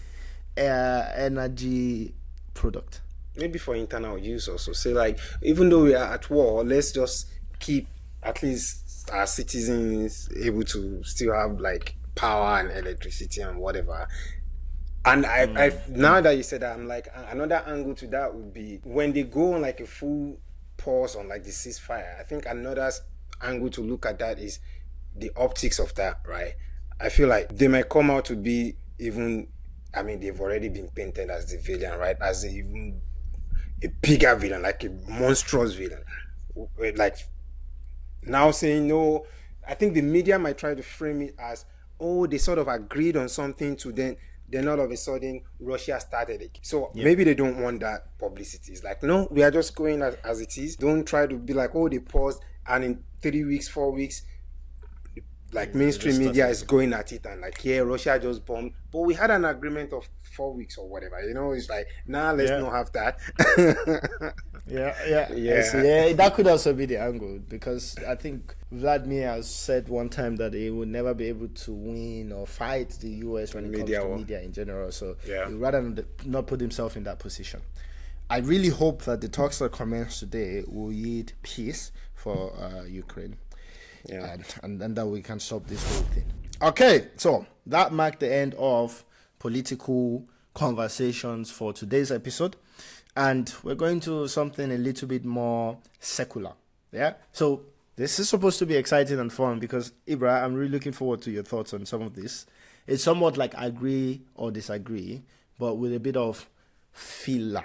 energy product. Maybe for internal use also. Say even though we are at war, let's just keep at least our citizens able to still have power and electricity and whatever. And I now that you said that, I'm another angle to that would be when they go on a full pause on the ceasefire. I think another angle to look at that is the optics of that, right? I feel like they might come out to be even, they've already been painted as the villain, right? As even a bigger villain, a monstrous villain. Now saying no, I think the media might try to frame it as, oh, they sort of agreed on something to then all of a sudden Russia started it. So maybe they don't want that publicity. It's no, we are just going as it is. Don't try to be oh, they paused, and in 3 weeks, 4 weeks, mainstream media is going at it and Russia just bombed. But we had an agreement of 4 weeks or whatever. It's let's not have that. That could also be the angle, because I think Vladimir has said one time that he would never be able to win or fight the US when it comes to media in general. So he'd rather not put himself in that position. I really hope that the talks that commence today will yield peace for Ukraine. Yeah, and that we can stop this whole thing. Okay, so that marked the end of political conversations for today's episode, and we're going to something a little bit more secular. Yeah, so this is supposed to be exciting and fun because Ibra, I'm really looking forward to your thoughts on some of this. It's somewhat agree or disagree, but with a bit of filler.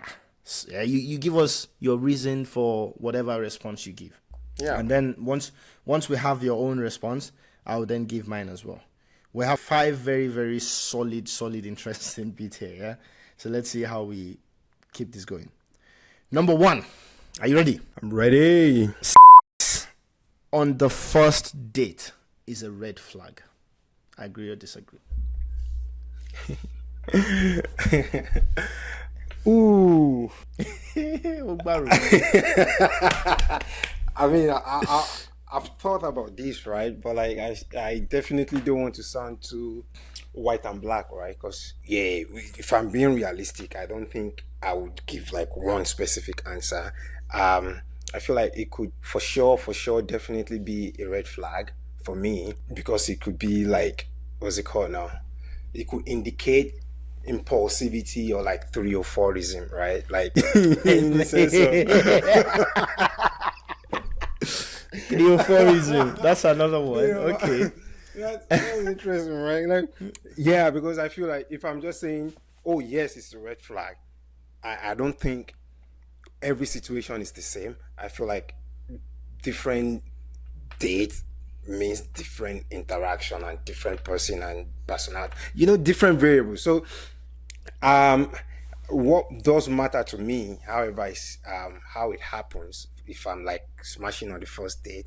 Yeah, you give us your reason for whatever response you give. Yeah. And then once we have your own response, I'll then give mine as well. We have 5 very, very solid, interesting bits here. Yeah. So let's see how we keep this going. Number 1. Are you ready? I'm ready. On the first date is a red flag. Agree or disagree? Ooh. I've thought about this, right? But like, I definitely don't want to sound too white and black, right? Because yeah, if I'm being realistic, I don't think I would give like one specific answer. I feel like it could for sure, definitely be a red flag for me because it could be like, what's it called now? It could indicate impulsivity or like 3 or 4ism, right? Like in the sense of 3 or 4ism. That's another one. you know, Okay. that's interesting, right? Like, yeah, because I feel like if I'm just saying, oh yes, it's a red flag, I don't think every situation is the same. I feel like different date means different interaction and different person and personality, different variables. So what does matter to me, however, is how it happens. If I'm like smashing on the first date,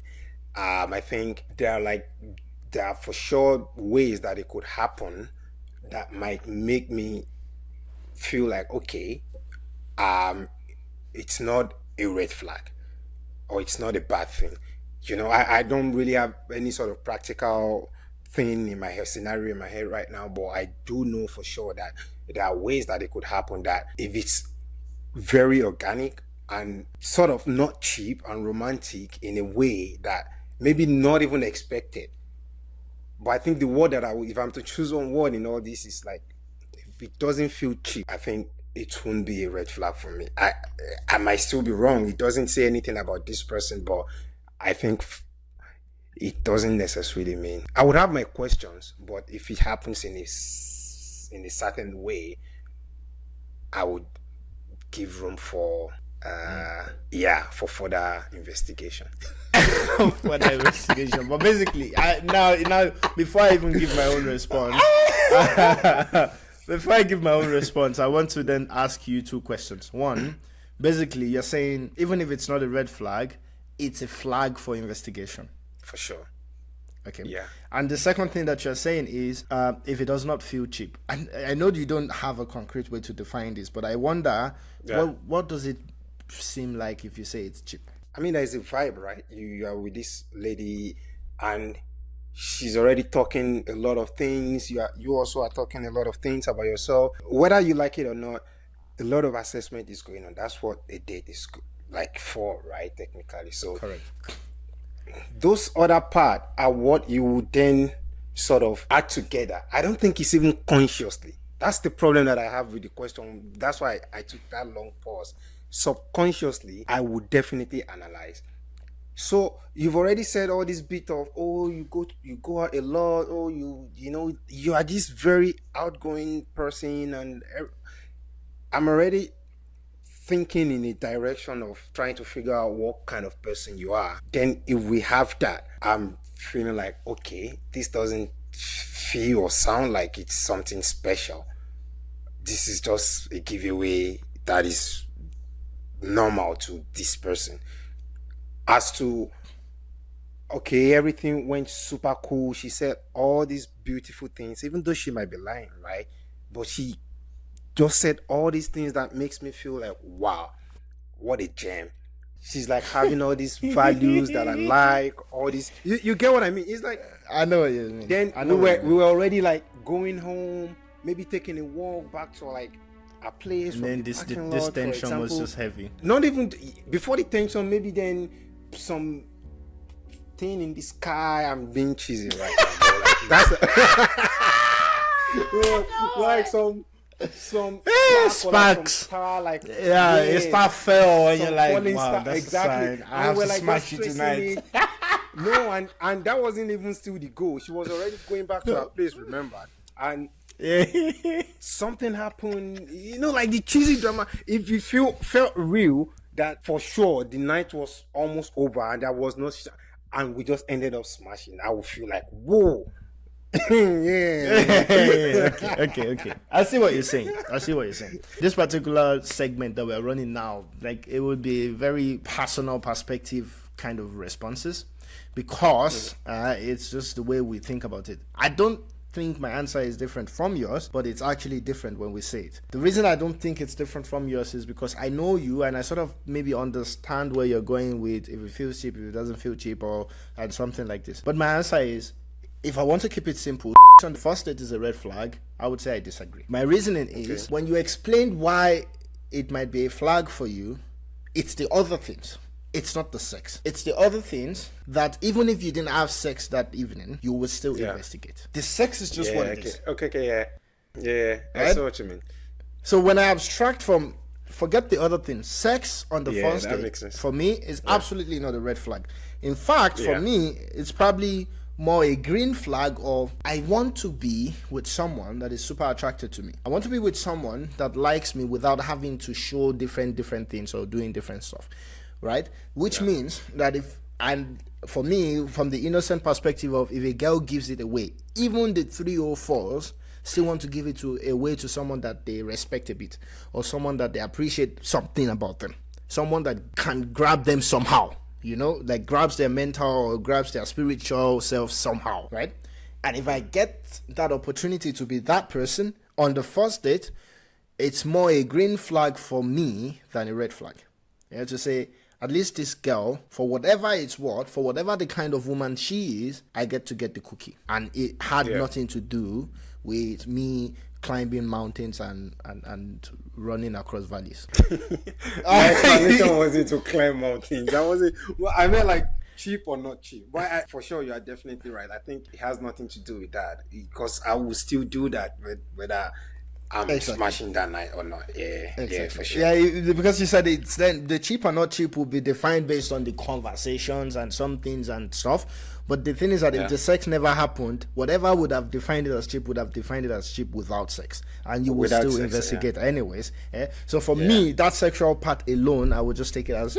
I think there are for sure ways that it could happen that might make me feel like, okay, it's not a red flag or it's not a bad thing. I don't really have any sort of practical thing in my head, scenario in my head right now, but I do know for sure that there are ways that it could happen that if it's very organic and sort of not cheap and romantic in a way that maybe not even expected. But I think the word that if I'm to choose one word in all this is like, if it doesn't feel cheap, I think it won't be a red flag for me. I might still be wrong. It doesn't say anything about this person, but I think it doesn't necessarily mean. I would have my questions, but if it happens in a certain way, I would give room for for further investigation. Further investigation. But basically, now before I even give my own response, I want to then ask you 2 questions. One, basically, you're saying even if it's not a red flag, it's a flag for investigation. For sure. Okay. Yeah. And the second thing that you're saying is if it does not feel cheap. And I know you don't have a concrete way to define this, but I wonder what does it seem like if you say it's cheap? I mean, there's a vibe, right? You are with this lady and she's already talking a lot of things. You also are talking a lot of things about yourself. Whether you like it or not, a lot of assessment is going on. That's what a date is like for, right? Technically. So correct. Those other part are what you would then sort of add together. I don't think it's even consciously. That's the problem that I have with the question. That's why I took that long pause. Subconsciously, I would definitely analyze. So you've already said all this bit of, you go out a lot, you are this very outgoing person, and I'm already thinking in a direction of trying to figure out what kind of person you are. Then if we have that, I'm feeling like, okay, this doesn't feel or sound like it's something special. This is just a giveaway that is normal to this person. As to, okay, everything went super cool. She said all these beautiful things, even though she might be lying, right? But she just said all these things that makes me feel like, wow, what a gem. She's like having all these values that I like, all this. You get what I mean? It's like, I know what you mean. Then we were already like going home, maybe taking a walk back to like a place. And then this tension was just heavy. Not even before the tension, maybe then some thing in the sky. I'm being cheesy right now. Like some sparks. It start fell and you're like, wow, that's exactly. A sign. I have to smash you tonight. No, and that wasn't even still the goal. She was already going back to her place, remember? And something happened, like the cheesy drama. If you felt real, that for sure the night was almost over and there was no and we just ended up smashing, I would feel like, whoa. Okay. I see what you're saying. This particular segment that we're running now, like, it would be very personal perspective kind of responses, because it's just the way we think about it. I don't think my answer is different from yours, but it's actually different when we say it. The reason I don't think it's different from yours is because I know you and I sort of maybe understand where you're going with if it feels cheap, if it doesn't feel cheap, and something like this. But my answer is, if I want to keep it simple, on the first date is a red flag, I would say I disagree. My reasoning is, when you explained why it might be a flag for you, it's the other things. It's not the sex. It's the other things that even if you didn't have sex that evening, you would still investigate. The sex is just what it is. Okay, yeah. I see what you mean. So when I abstract from, forget the other things, sex on the first date, for me, is absolutely not a red flag. In fact, for me, it's probably more a green flag of, I want to be with someone that is super attracted to me. I want to be with someone that likes me without having to show different things or doing different stuff. Right? Which means that for me, from the innocent perspective of, if a girl gives it away, even the 304s still want to give it away to someone that they respect a bit, or someone that they appreciate something about them, someone that can grab them somehow, like grabs their mental or grabs their spiritual self somehow, right? And if I get that opportunity to be that person on the first date, it's more a green flag for me than a red flag. To say, at least this girl, for whatever it's worth, for whatever the kind of woman she is, I get to get the cookie. And it had nothing to do with me climbing mountains and running across valleys. My explanation wasn't to climb mountains. That wasn't. Well, I meant like cheap or not cheap. But for sure, you are definitely right. I think it has nothing to do with that, because I will still do that whether I'm smashing that night or not. Yeah, for sure. Yeah, because you said it's then the cheap or not cheap will be defined based on the conversations and some things and stuff. But the thing is that if the sex never happened, whatever would have defined it as cheap would have defined it as cheap without sex, and you would still investigate anyways. So for me, that sexual part alone, I would just take it as,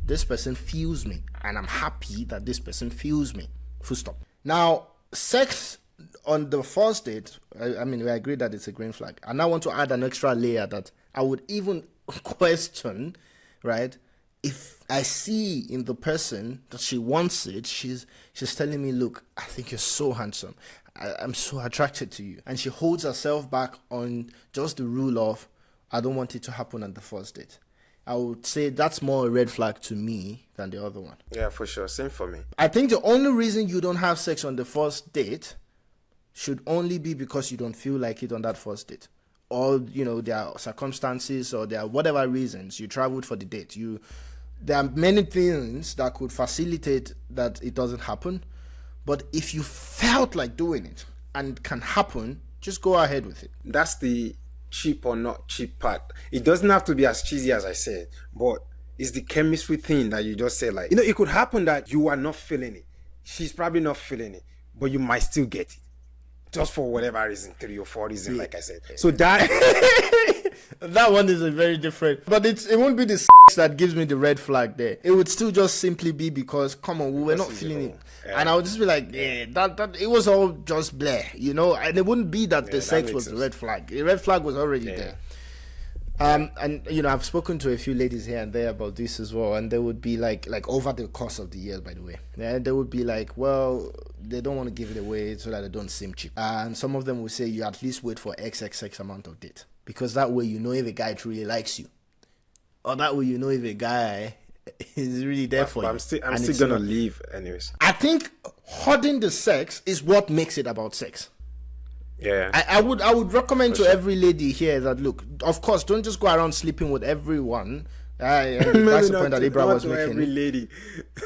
this person feels me, and I'm happy that this person feels me. Full stop. Now, sex on the first date, I mean, we agree that it's a green flag. And I want to add an extra layer that I would even question, right? If I see in the person that she wants it, she's telling me, look, I think you're so handsome. I'm so attracted to you. And she holds herself back on just the rule of, I don't want it to happen on the first date. I would say that's more a red flag to me than the other one. Yeah, for sure. Same for me. I think the only reason you don't have sex on the first date should only be because you don't feel like it on that first date, or there are circumstances, or there are whatever reasons you traveled for the date. There are many things that could facilitate that it doesn't happen, but if you felt like doing it and can happen, just go ahead with it. That's the cheap or not cheap part. It doesn't have to be as cheesy as I said, but it's the chemistry thing that you just said. Like, it could happen that you are not feeling it, she's probably not feeling it, but you might still get it. Just for whatever reason, 3 or 4 reasons, like I said. So that that one is a very different. But it won't be the that gives me the red flag there. It would still just simply be because, come on, we were not feeling it. Yeah. And I would just be like, that it was all just bleh, and it wouldn't be that the sex was the red flag. The red flag was already there. And I've spoken to a few ladies here and there about this as well, and they would be like over the course of the year, by the way, they would be like, well, they don't want to give it away so that they don't seem cheap, and some of them will say you at least wait for XXX amount of date, because that way if a guy truly likes you, or that way if a guy is really there for you. I'm still gonna leave anyways. I think hoarding the sex is what makes it about sex. Yeah, I would recommend to every lady here that, look, of course, don't just go around sleeping with everyone. That's the point that Abraham was making. Every lady,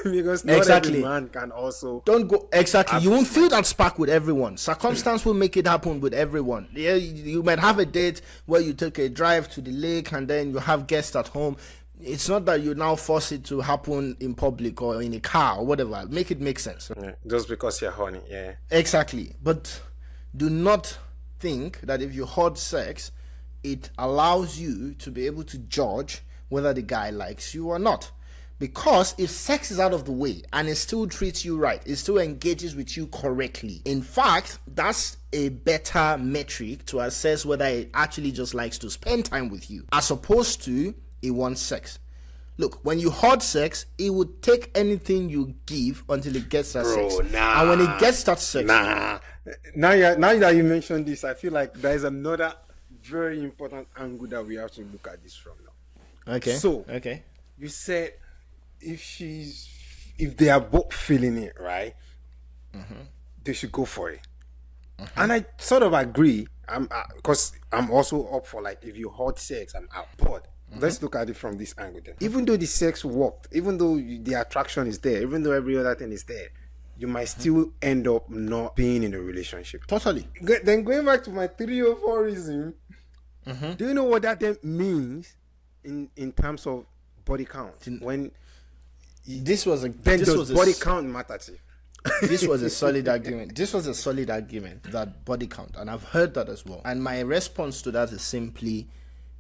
because not every man can also. Don't go exactly. You won't feel that spark with everyone. Circumstance will make it happen with everyone. Yeah, you might have a date where you take a drive to the lake and then you have guests at home. It's not that you now force it to happen in public or in a car or whatever. Make it make sense. Yeah, just because you're horny. Yeah. Exactly, but do not think that if you hoard sex, it allows you to be able to judge whether the guy likes you or not. Because if sex is out of the way and it still treats you right, it still engages with you correctly, in fact, that's a better metric to assess whether it actually just likes to spend time with you, as opposed to it wants sex. Look, when you hoard sex, it would take anything you give until it gets that sex. Nah, and when it gets that sex, now that you mentioned this, I feel like there is another very important angle that we have to look at this from now. Okay. So, okay. You said if they are both feeling it, right, they should go for it. And I sort of agree. Because I'm also up for, like, if you hoard sex, I'm out. But let's look at it from this angle then. Even though the sex worked, even though the attraction is there, even though every other thing is there, you might still end up not being in a relationship. Totally. Then going back to my 304 reason, do you know what that then means in terms of body count? When body count matter to you? This was a solid argument. This was a solid argument, that body count, and I've heard that as well. And my response to that is simply,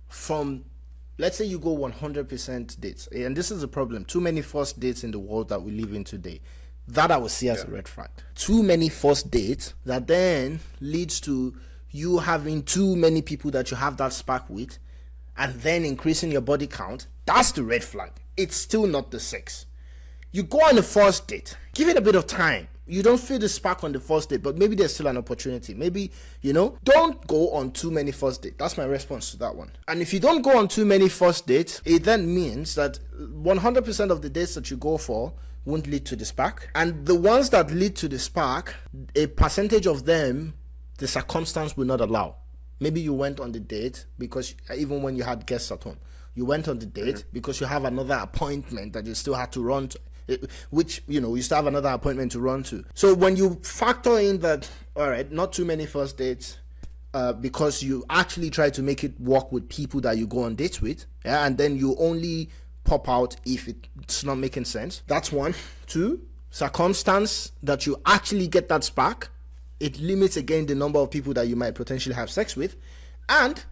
from, let's say you go 100% dates, and this is a problem. Too many first dates in the world that we live in today. That I would see as a red flag. Too many first dates that then leads to you having too many people that you have that spark with, and then increasing your body count. That's the red flag. It's still not the sex. You go on the first date, give it a bit of time. You don't feel the spark on the first date, but maybe there's still an opportunity. Maybe, don't go on too many first dates. That's my response to that one. And if you don't go on too many first dates, it then means that 100% of the dates that you go for won't lead to the spark. And the ones that lead to the spark, a percentage of them, the circumstance will not allow. Maybe you went on the date because even when you had guests at home, you went on the date because you have another appointment that you still had to run to. Which, you still have another appointment to run to. So when you factor in that, all right, not too many first dates, because you actually try to make it work with people that you go on dates with, and then you only pop out if it's not making sense. That's one. Two, circumstance that you actually get that spark, it limits again the number of people that you might potentially have sex with, and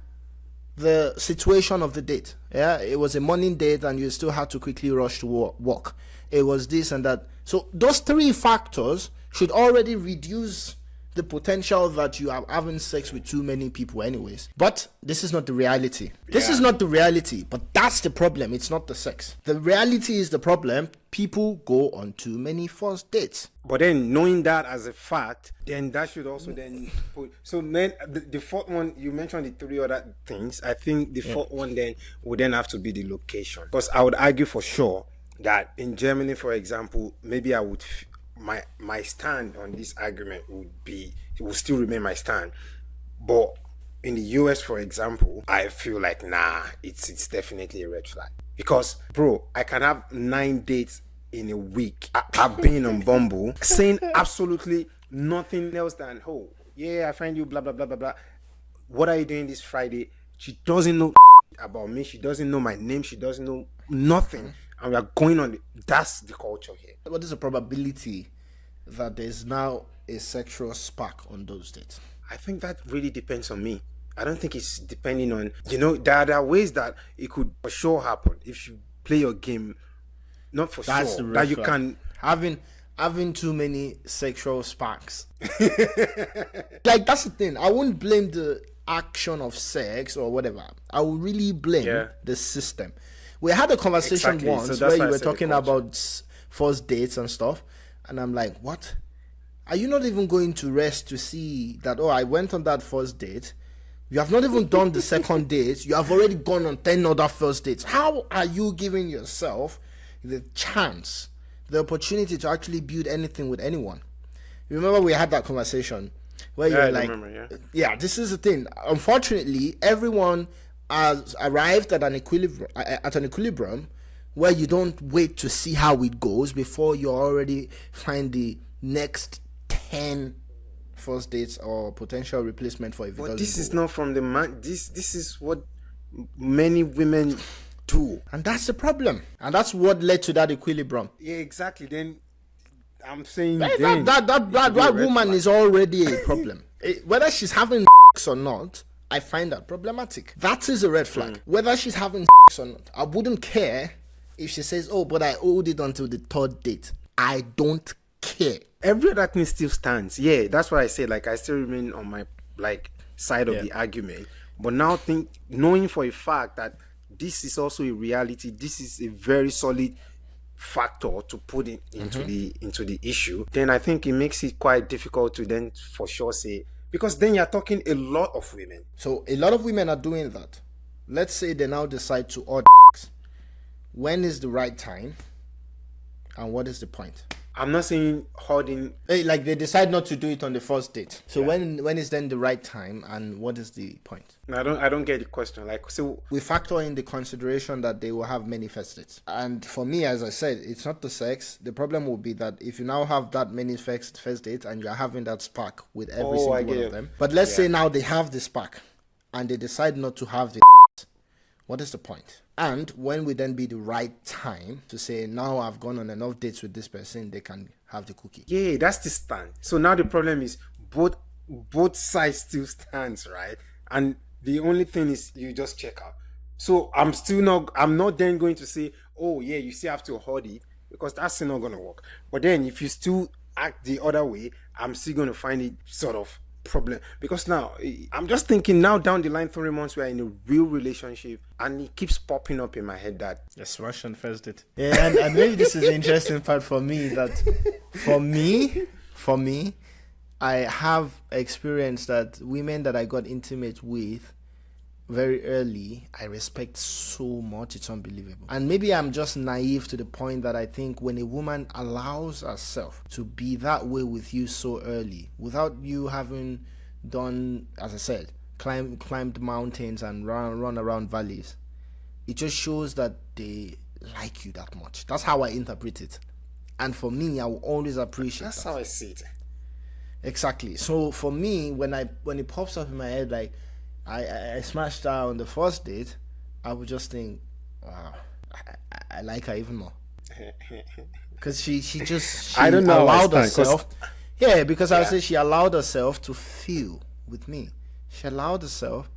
the situation of the date. It was a morning date and you still had to quickly rush to work. It was this and that. So those three factors should already reduce the potential that you are having sex with too many people anyways. But this is not the reality. This is not the reality, but that's the problem. It's not the sex. The reality is the problem. People go on too many first dates. But then knowing that as a fact, then that should also then put... So then the fourth one, you mentioned the three other things. I think the fourth one then would then have to be the location. Because I would argue for sure that in Germany, for example, maybe I would... My stand on this argument would still remain my stand. But in the US, for example, I feel like, it's definitely a red flag. Because, bro, I can have 9 dates in a week. I've been on Bumble saying absolutely nothing else than, I find you, blah, blah, blah, blah, blah. What are you doing this Friday? She doesn't know about me. She doesn't know my name. She doesn't know nothing. And we are going on. That's the culture here. What is the probability that there's now a sexual spark on those dates? I think that really depends on me. I don't think it's depending on, there are ways that it could for sure happen if you play your game, not for That's sure, the that you flag. can... Having too many sexual sparks. Like, that's the thing. I wouldn't blame the action of sex or whatever. I would really blame the system. We had a conversation once where you were talking about first dates and stuff, and I'm like, what? Are you not even going to rest to see that, I went on that first date, you have not even done the second date, you have already gone on 10 other first dates. How are you giving yourself the chance, the opportunity to actually build anything with anyone? Remember we had that conversation where you were like, this is the thing. Unfortunately, everyone has arrived at an equilibrium where you don't wait to see how it goes before you already find the next 10 first dates or potential replacement for if it doesn't But this go is well. not from the man. This is what many women do. And that's the problem. And that's what led to that equilibrium. Yeah, exactly. Then I'm saying that woman is already a problem. Whether she's having or not, I find that problematic. That is a red flag. Whether she's having or not, I wouldn't care if she says, but I owed it until the third date. I don't care. Every other thing still stands. Yeah, that's why I say, I still remain on my side of the argument. But now knowing for a fact that this is also a reality. This is a very solid factor to put it into the issue. Then I think it makes it quite difficult to then for sure say, because then you're talking a lot of women. So a lot of women are doing that. Let's say they now decide to order. When is the right time? And what is the point? I'm not saying hoarding. Like they decide not to do it on the first date. So when is then the right time and what is the point? I don't get the question. Like, so we factor in the consideration that they will have many first dates. And for me, as I said, it's not the sex. The problem will be that if you now have that many first dates and you're having that spark with every single one of them. But let's say now they have the spark and they decide not to have the what is the point? And when would then be the right time to say, now I've gone on enough dates with this person, they can have the cookie? Yeah, that's the stand. So now the problem is both sides still stands, right? And the only thing is you just check out. So I'm not then going to say, oh yeah, you still have to hold it, because that's still not going to work. But then if you still act the other way, I'm still going to find it sort of problem, because now I'm just thinking now down the line 3 months we're in a real relationship and it keeps popping up in my head that yes, Russian first date. Yeah, and maybe this is the interesting part for me, that for me I have experienced that women that I got intimate with very early, I respect so much, it's unbelievable. And maybe I'm just naive to the point that I think when a woman allows herself to be that way with you so early, without you having done, as I said, climbed mountains and run around valleys, it just shows that they like you that much. That's how I interpret it. And for me, I will always appreciate that's that. how I see it. Exactly. So for me, when it pops up in my head, like I smashed her on the first date, I would just think, wow, I like her even more. Because she I don't know, allowed herself. Yeah, because I would say she allowed herself to feel with me. She allowed herself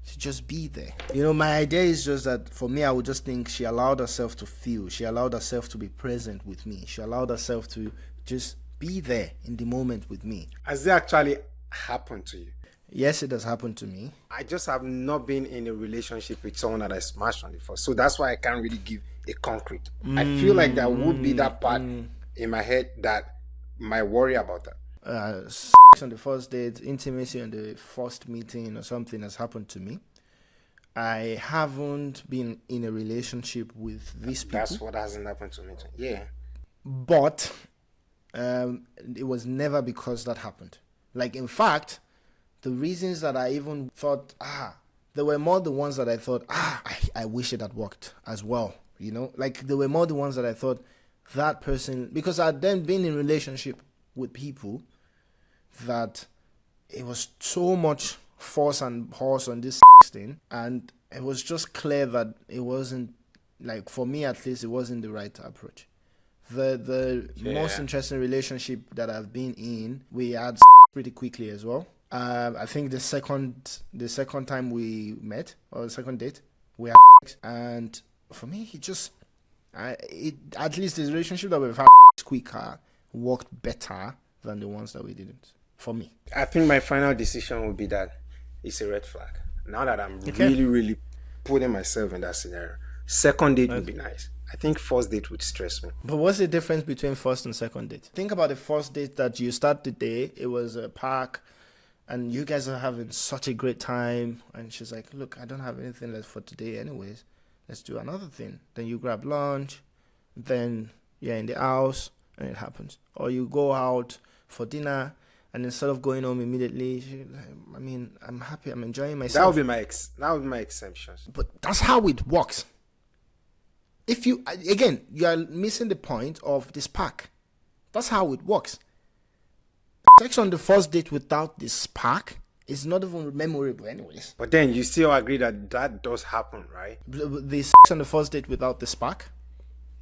to just be there. You know, my idea is just that for me, I would just think she allowed herself to feel. She allowed herself to be present with me. She allowed herself to just be there in the moment with me. Has it actually happened to you? Yes, it has happened to me. I just have not been in a relationship with someone that I smashed on the first. So that's why I can't really give a concrete. I feel like there would be that part in my head that might worry about that. On the first date, intimacy on the first meeting or something has happened to me. I haven't been in a relationship with these people. That's what hasn't happened to me too. Yeah. But it was never because that happened. Like, in fact, the reasons that I even thought, there were more the ones that I thought, I wish it had worked as well. You know, like there were more the ones that I thought that person, because I'd then been in relationship with people that it was so much force and horse on this thing, and it was just clear that it wasn't, like for me at least, it wasn't the right approach. The most interesting relationship that I've been in, we had pretty quickly as well. I think the second time we met, or the second date, we had and for me, at least the relationship that we've had quicker worked better than the ones that we didn't. For me, I think my final decision would be that it's a red flag. Now that I'm really putting myself in that scenario, second date would be nice. I think first date would stress me. But what's the difference between first and second date? Think about the first date that you start the day. It was a park, and you guys are having such a great time. And she's like, "Look, I don't have anything left for today, anyways. Let's do another thing." Then you grab lunch. Then you're in the house, and it happens. Or you go out for dinner. And instead of going home immediately, I'm happy. I'm enjoying myself. That would be my exceptions. But that's how it works. If you are missing the point of the spark. That's how it works. Sex on the first date without the spark is not even memorable, anyways. But then you still agree that does happen, right? The sex on the first date without the spark.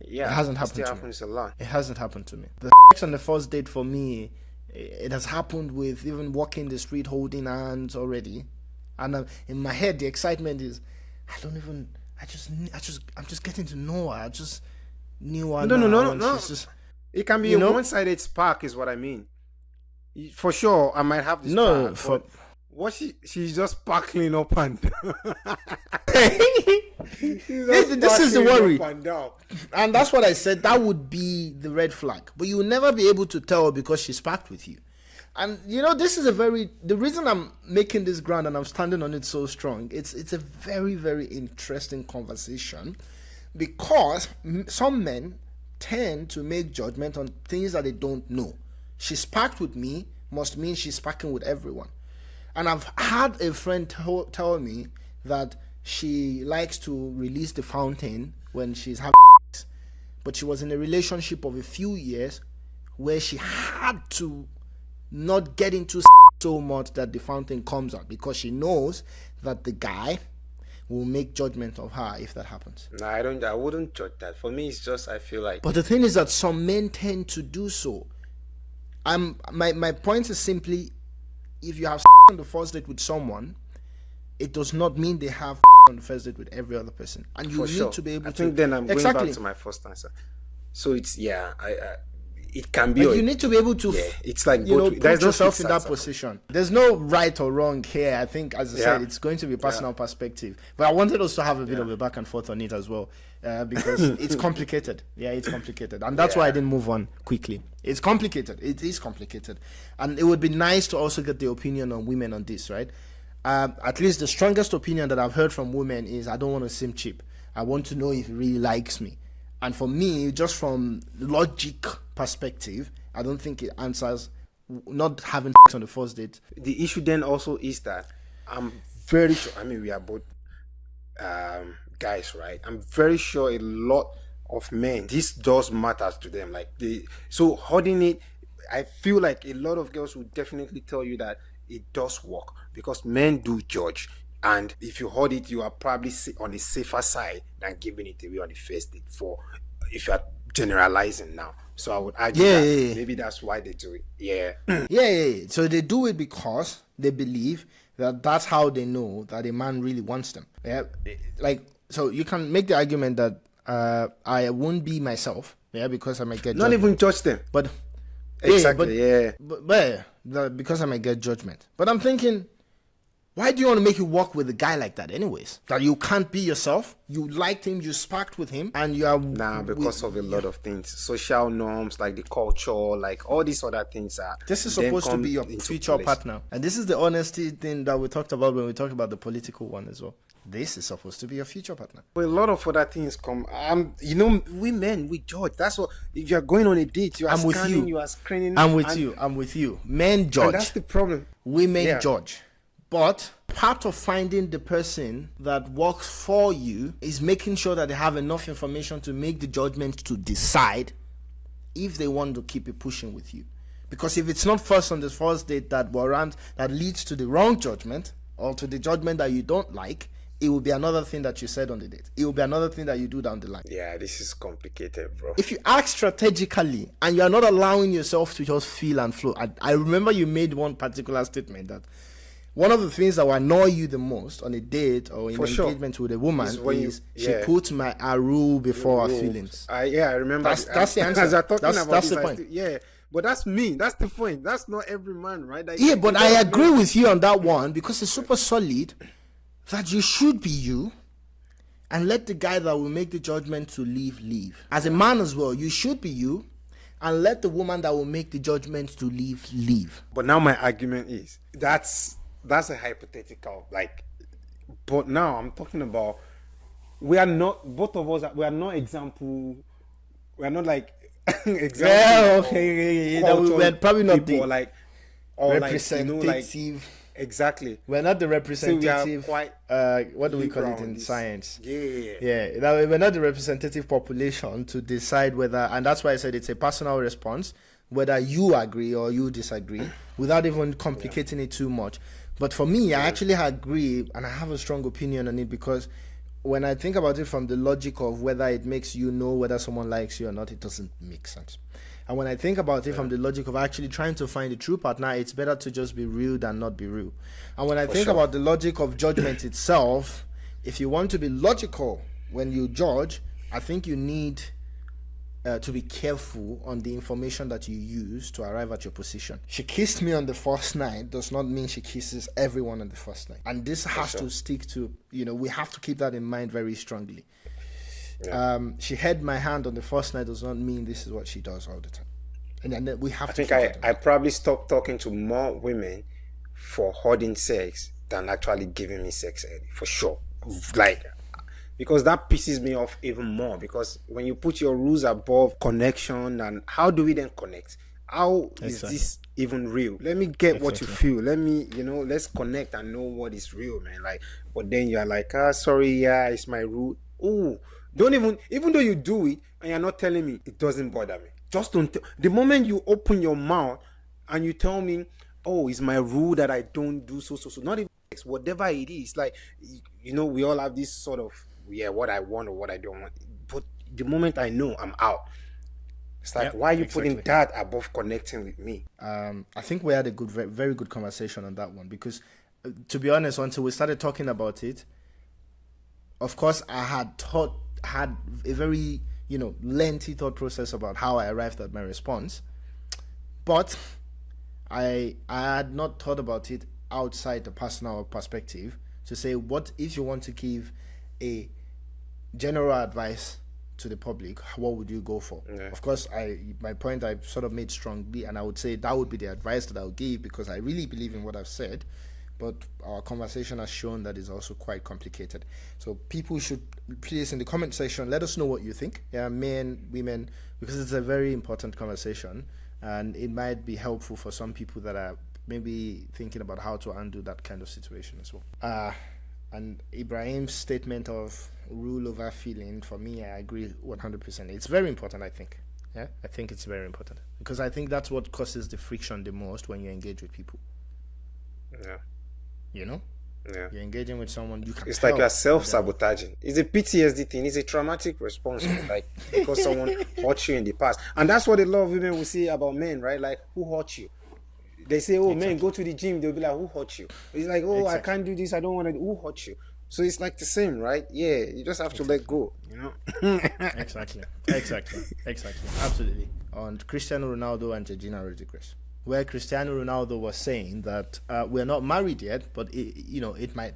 Yeah, it hasn't happened. Still happens a lot. It hasn't happened to me. The sex on the first date for me, it has happened with even walking the street holding hands already, and in my head the excitement is, I'm just getting to know her. I just knew her. No. It can be a one-sided spark, is what I mean. For sure, I might have this spark. What she's just sparkling up and down. This is the worry. And that's what I said. That would be the red flag. But you will never be able to tell because she's packed with you. And this is the reason I'm making this ground and I'm standing on it so strong. It's a very, very interesting conversation, because some men tend to make judgment on things that they don't know. She's packed with me must mean she's packing with everyone. And I've had a friend tell me that she likes to release the fountain when she's having sex, but she was in a relationship of a few years where she had to not get into so much that the fountain comes out, because she knows that the guy will make judgment of her if that happens. No, I wouldn't judge that. For me, it's just, I feel like... But the thing is that some men tend to do so. My point is simply, if you have on the first date with someone, it does not mean they have on the first date with every other person, and you need to be able to. I think then I'm going back to my first answer. So it's it can be. But you need to be able to. Yeah, it's like put yourself in that position. There's no right or wrong here. I think, as I said, it's going to be personal perspective. But I wanted us to have a bit of a back and forth on it as well, because it's complicated. Yeah, it's complicated, and that's why I didn't move on quickly. It's complicated. It is complicated, and it would be nice to also get the opinion on women on this, right? At least the strongest opinion that I've heard from women is, I don't want to seem cheap. I want to know if he really likes me. And for me, just from logic perspective, I don't think it answers not having sex on the first date. The issue then also is that I'm very sure, I mean, we are both guys, right? I'm very sure a lot of men, this does matter to them. So holding it, I feel like a lot of girls will definitely tell you that it does work, because men do judge, and if you hold it, you are probably on the safer side than giving it away on the first date, for if you are generalizing now. So I would argue that maybe that's why they do it. Yeah. So they do it because they believe that that's how they know that a man really wants them. Yeah, so you can make the argument that I won't be myself, because I might get not even judge them, but exactly, but because I might get judgment. But I'm thinking, why do you want to make it work with a guy like that anyways? That you can't be yourself? You liked him, you sparked with him, and you are... because of a lot of things. Social norms, like the culture, like all these other things are... This is supposed to be your future partner. And this is the honesty thing that we talked about when we talked about the political one as well. This is supposed to be your future partner. But a lot of other things come... we men, we judge. That's what... If you're going on a date, you are scanning, you are screening... I'm with you. Men judge. And that's the problem. Women judge. But part of finding the person that works for you is making sure that they have enough information to make the judgment to decide if they want to keep it pushing with you. Because if it's not first on the first date that leads to the wrong judgment, or to the judgment that you don't like, it will be another thing that you said on the date. It will be another thing that you do down the line. Yeah, this is complicated, bro. If you act strategically and you are not allowing yourself to just feel and flow. I remember you made one particular statement that one of the things that will annoy you the most on a date or in an engagement with a woman is she puts a rule before her feelings. I remember. That's the answer. That's the point. But that's me. That's the point. That's not every man, right? But I agree with you on that one, because it's super solid that you should be you and let the guy that will make the judgment to leave. As a man as well, you should be you and let the woman that will make the judgment to leave. But now my argument is that's a hypothetical, but now I'm talking about, we are not, both of us, we are not example, we are not example. We're probably not people, the representative. Exactly. We're not the representative. What do we call it in science? We're not the representative population to decide whether, and that's why I said it's a personal response, whether you agree or you disagree, without even complicating it too much. But for me, I actually agree, and I have a strong opinion on it, because when I think about it from the logic of whether it makes you know whether someone likes you or not, it doesn't make sense. And when I think about it from the logic of actually trying to find a true partner, it's better to just be real than not be real. And when I think about the logic of judgment itself, if you want to be logical when you judge, I think you need to be careful on the information that you use to arrive at your position. She kissed me on the first night does not mean she kisses everyone on the first night. And this has to stick to, we have to keep that in mind very strongly. Yeah. She held my hand on the first night does not mean this is what she does all the time. And then we have I probably stopped talking to more women for holding sex than actually giving me sex early, for sure. Because that pisses me off even more, because when you put your rules above connection, and how do we then connect? How is this even real? Let me get what you feel. Let me, let's connect and know what is real, man. But then you're like, sorry, it's my rule. Oh, don't even though you do it and you're not telling me, it doesn't bother me. Just don't. The moment you open your mouth and you tell me, oh, it's my rule that I don't do so. Not even whatever it is. We all have this sort of, what I want or what I don't want. But the moment I know, I'm out. It's like, why are you putting that above connecting with me? I think we had a very good conversation on that one, because to be honest, until we started talking about it, of course, I had a very, lengthy thought process about how I arrived at my response. But I had not thought about it outside the personal perspective to say, what if you want to give a general advice to the public, what would you go for? Of course, my point I sort of made strongly, and I would say that would be the advice that I would give, because I really believe in what I've said. But our conversation has shown that it's also quite complicated. So people should please, in the comment section, let us know what you think, men, women, because it's a very important conversation, and it might be helpful for some people that are maybe thinking about how to undo that kind of situation as well. And Ibrahim's statement of rule over feeling, for me, I agree 100%. It's very important, I think. I think it's very important, because I think that's what causes the friction the most when you engage with people. You're engaging with someone, you can. It's like you're self-sabotaging. It's a PTSD thing. It's a traumatic response, because someone hurt you in the past. And that's what a lot of women will say about men, right? Like, who hurt you? They say, men, go to the gym. They'll be like, who hurt you? It's like, I can't do this. I don't want to. Who hurt you? So it's like the same, right? Yeah, you just have to let go, Exactly. Absolutely. On Cristiano Ronaldo and Georgina Rodriguez, where Cristiano Ronaldo was saying that we're not married yet, but it might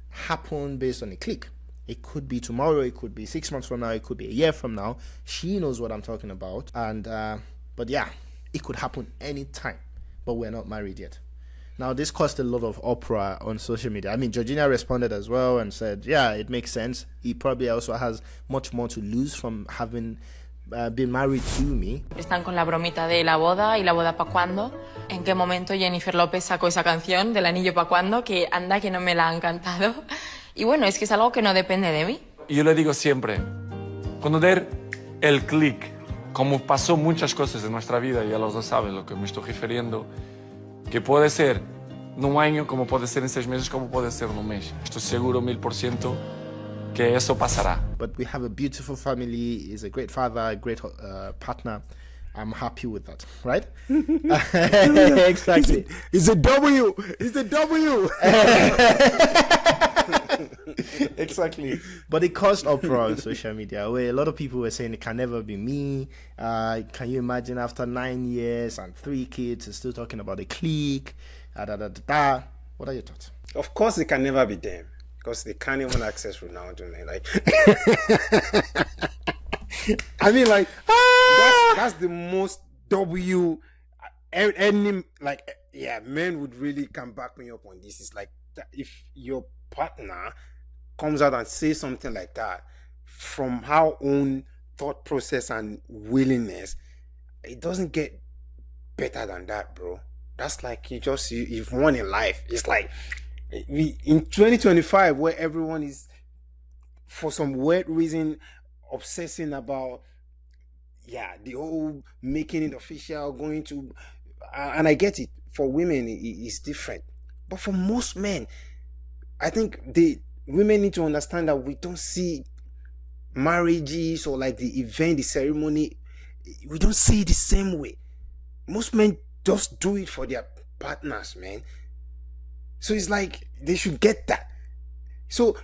happen based on a click. It could be tomorrow, it could be 6 months from now, it could be a year from now. She knows what I'm talking about. And but yeah, it could happen anytime, but we're not married yet. Now, this caused a lot of uproar on social media. I mean, Georgina responded as well and said, yeah, it makes sense. He probably also has much more to lose from having been married to me. Están con la bromita de la boda y la boda pa' cuándo. ¿En qué momento Jennifer López sacó esa canción del anillo pa' cuándo? Que anda que no me la han cantado. Y bueno, es que es algo que no depende de mí. Y yo le digo siempre, cuando der el clic, como pasó muchas cosas en nuestra vida, ya los dos saben lo que me estoy refiriendo, que puede ser num año, como puede ser en 6 meses, como puede ser en un mes. Estoy seguro 1000% que eso pasará. But we have a beautiful family, he's a great father, a great partner. I'm happy with that, right? Exactly. It's a W. It's a W. Exactly. But it caused uproar on social media, where a lot of people were saying it can never be me. Can you imagine after 9 years and 3 kids, still talking about a clique? What are your thoughts? Of course, it can never be them, because they can't even access Ronaldo. I mean, that's the most W. Any men would really come back me up on this. It's like if your partner comes out and says something like that, from our own thought process and willingness, it doesn't get better than that, bro. That's like you've won in life. It's like in 2025, where everyone is, for some weird reason, obsessing about the whole making it official, going to, and I get it. For women, it's different, but for most men, I think women need to understand that we don't see marriages or like the event, the ceremony, we don't see it the same way. Most men just do it for their partners, man. So it's like they should get that. So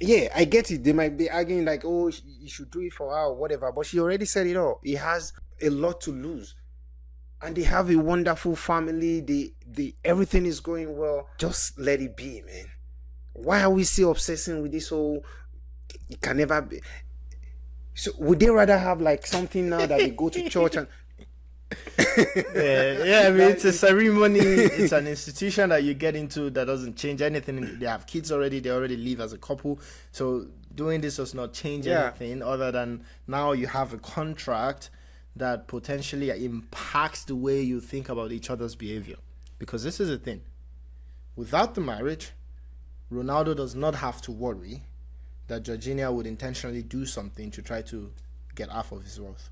yeah, I get it. They might be arguing like, oh, you should do it for her or whatever. But she already said it all. He has a lot to lose. And they have a wonderful family. They everything is going well. Just let it be, man. Why are we still obsessing with this whole it can never be? So would they rather have like something now that they go to church and yeah, I mean, it's a ceremony. It's an institution that you get into that doesn't change anything. They have kids already. They already live as a couple. So doing this does not change anything other than now you have a contract that potentially impacts the way you think about each other's behavior. Because this is the thing. Without the marriage, Ronaldo does not have to worry that Georgina would intentionally do something to try to get half of his wealth.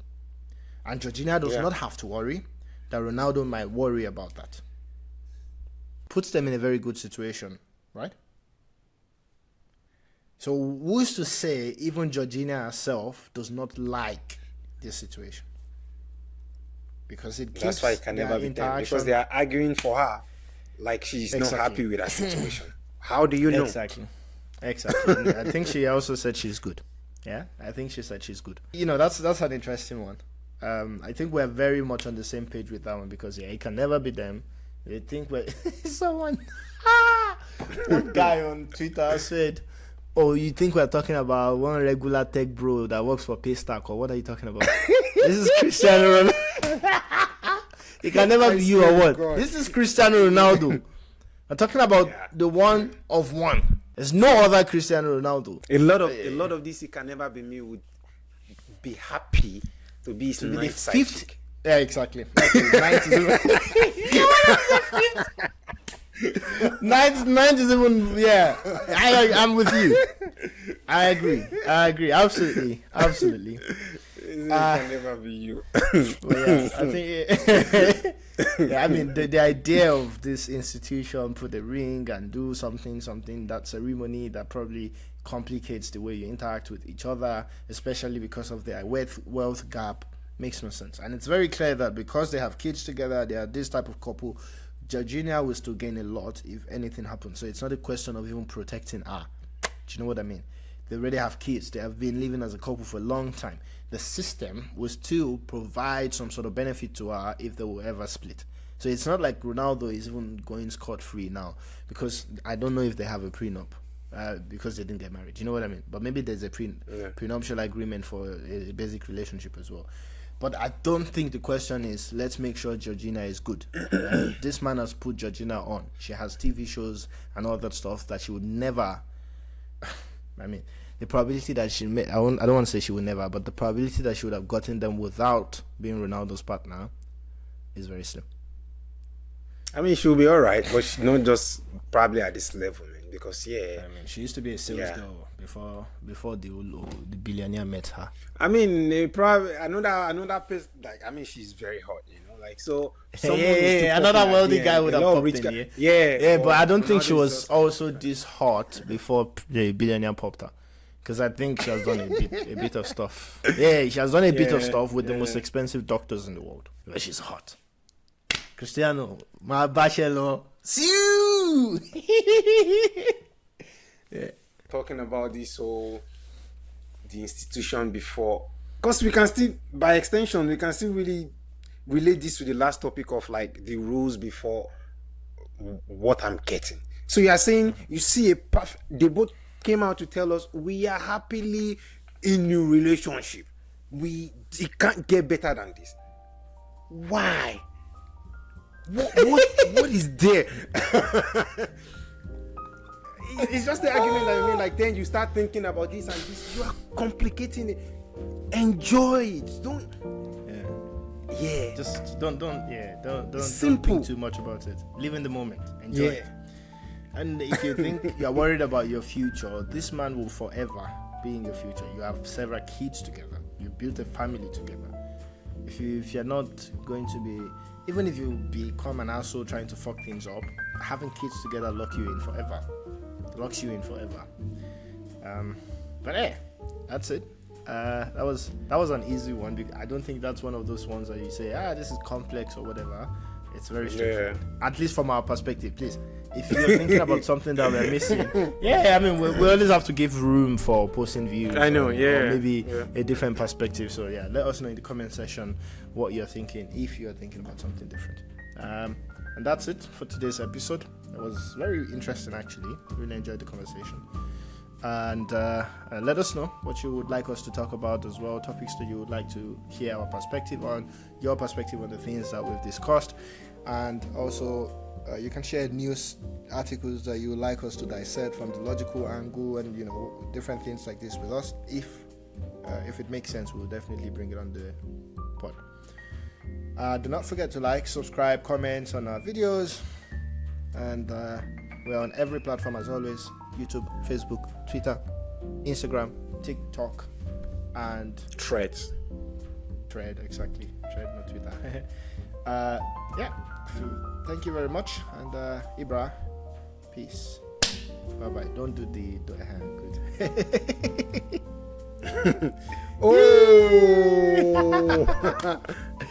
And Georgina does not have to worry that Ronaldo might worry about that. Puts them in a very good situation, right? So who's to say even Georgina herself does not like this situation? Because it keeps that's why it can never be done. Because they are arguing for her like she's not happy with that situation. How do you know? Exactly. I think she also said she's good. Yeah, I think she said she's good. You know, that's an interesting one. I think we're very much on the same page with that one because it can never be them. They think we're one guy on Twitter said, "Oh, you think we're talking about one regular tech bro that works for Paystack, or what are you talking about? This is Cristiano Ronaldo. It can never be you or what? God. This is Cristiano Ronaldo. I'm talking about the one of one. There's no other Cristiano Ronaldo. A lot of this, it can never be me. Would be happy to be his ninth sidekick. Yeah, exactly. Ninth is even, yeah. I'm with you. I agree. Absolutely. It can never be you. Yeah, I think. Yeah, I mean the idea of this institution, put a ring and do something, that ceremony that probably complicates the way you interact with each other, especially because of the wealth gap, makes no sense. And it's very clear that because they have kids together, they are this type of couple, Georgina will still gain a lot if anything happens. So it's not a question of even protecting her. Do you know what I mean? They already have kids. They have been living as a couple for a long time. The system will still provide some sort of benefit to her if they will ever split. So it's not like Ronaldo is even going scot-free now, because I don't know if they have a prenup because they didn't get married. You know what I mean? But maybe there's a prenuptial agreement for a basic relationship as well. But I don't think the question is, let's make sure Georgina is good. This man has put Georgina on. She has TV shows and all that stuff that she would never... I mean, the probability that she may... I don't want to say she would never, but the probability that she would have gotten them without being Ronaldo's partner is very slim. I mean, she'll be all right, but she's not just probably at this level, man. Because I mean, she used to be a sales girl before the billionaire met her. I mean, probably another person. Like, I mean, she's very hot, you know. Like, so another wealthy guy would have popped in. Yeah, but I don't think she was also this hot before the billionaire popped her. Because I think she has done a bit of stuff. Yeah, she has done a bit of stuff with the most expensive doctors in the world. But she's hot. Cristiano, my bachelor. See you. Yeah. Talking about the institution before, because we can still, by extension, we can still really relate this to the last topic of like the rules before what I'm getting. So you are saying you see they both came out to tell us we are happily in a relationship. It can't get better than this. Why? What is there? It's just the argument that I mean. Like, then you start thinking about this and this. You are complicating it. Enjoy it. Don't. Yeah. Just don't simple. Think too much about it. Live in the moment. Enjoy it. And if you think you are worried about your future, this man will forever be in your future. You have several kids together. You built a family together. If you're not going to be, even if you become an asshole trying to fuck things up, having kids together locks you in forever. But hey, that's it. That was an easy one. I don't think that's one of those ones that you say, this is complex or whatever. It's very straightforward. At least from our perspective, please. if you're thinking about something that we're missing, yeah, I mean, we always have to give room for opposing views. I know, or maybe a different perspective. So yeah, let us know in the comment section what you're thinking, if you're thinking about something different. And that's it for today's episode. It was very interesting, actually. Really enjoyed the conversation. And let us know what you would like us to talk about as well, topics that you would like to hear our perspective on, your perspective on the things that we've discussed. And also, you can share news articles that you would like us to dissect from the logical angle and, different things like this with us. If it makes sense, we'll definitely bring it on the pod. Do not forget to like, subscribe, comment on our videos. And we're on every platform as always: YouTube, Facebook, Twitter, Instagram, TikTok, and Threads. Exactly. Thread, not Twitter. Yeah. Thank you very much. And Ibra, peace. Bye bye. Don't do the good. Oh!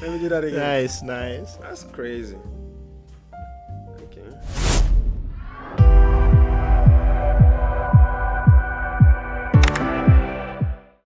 Let me do that again. Nice. That's crazy.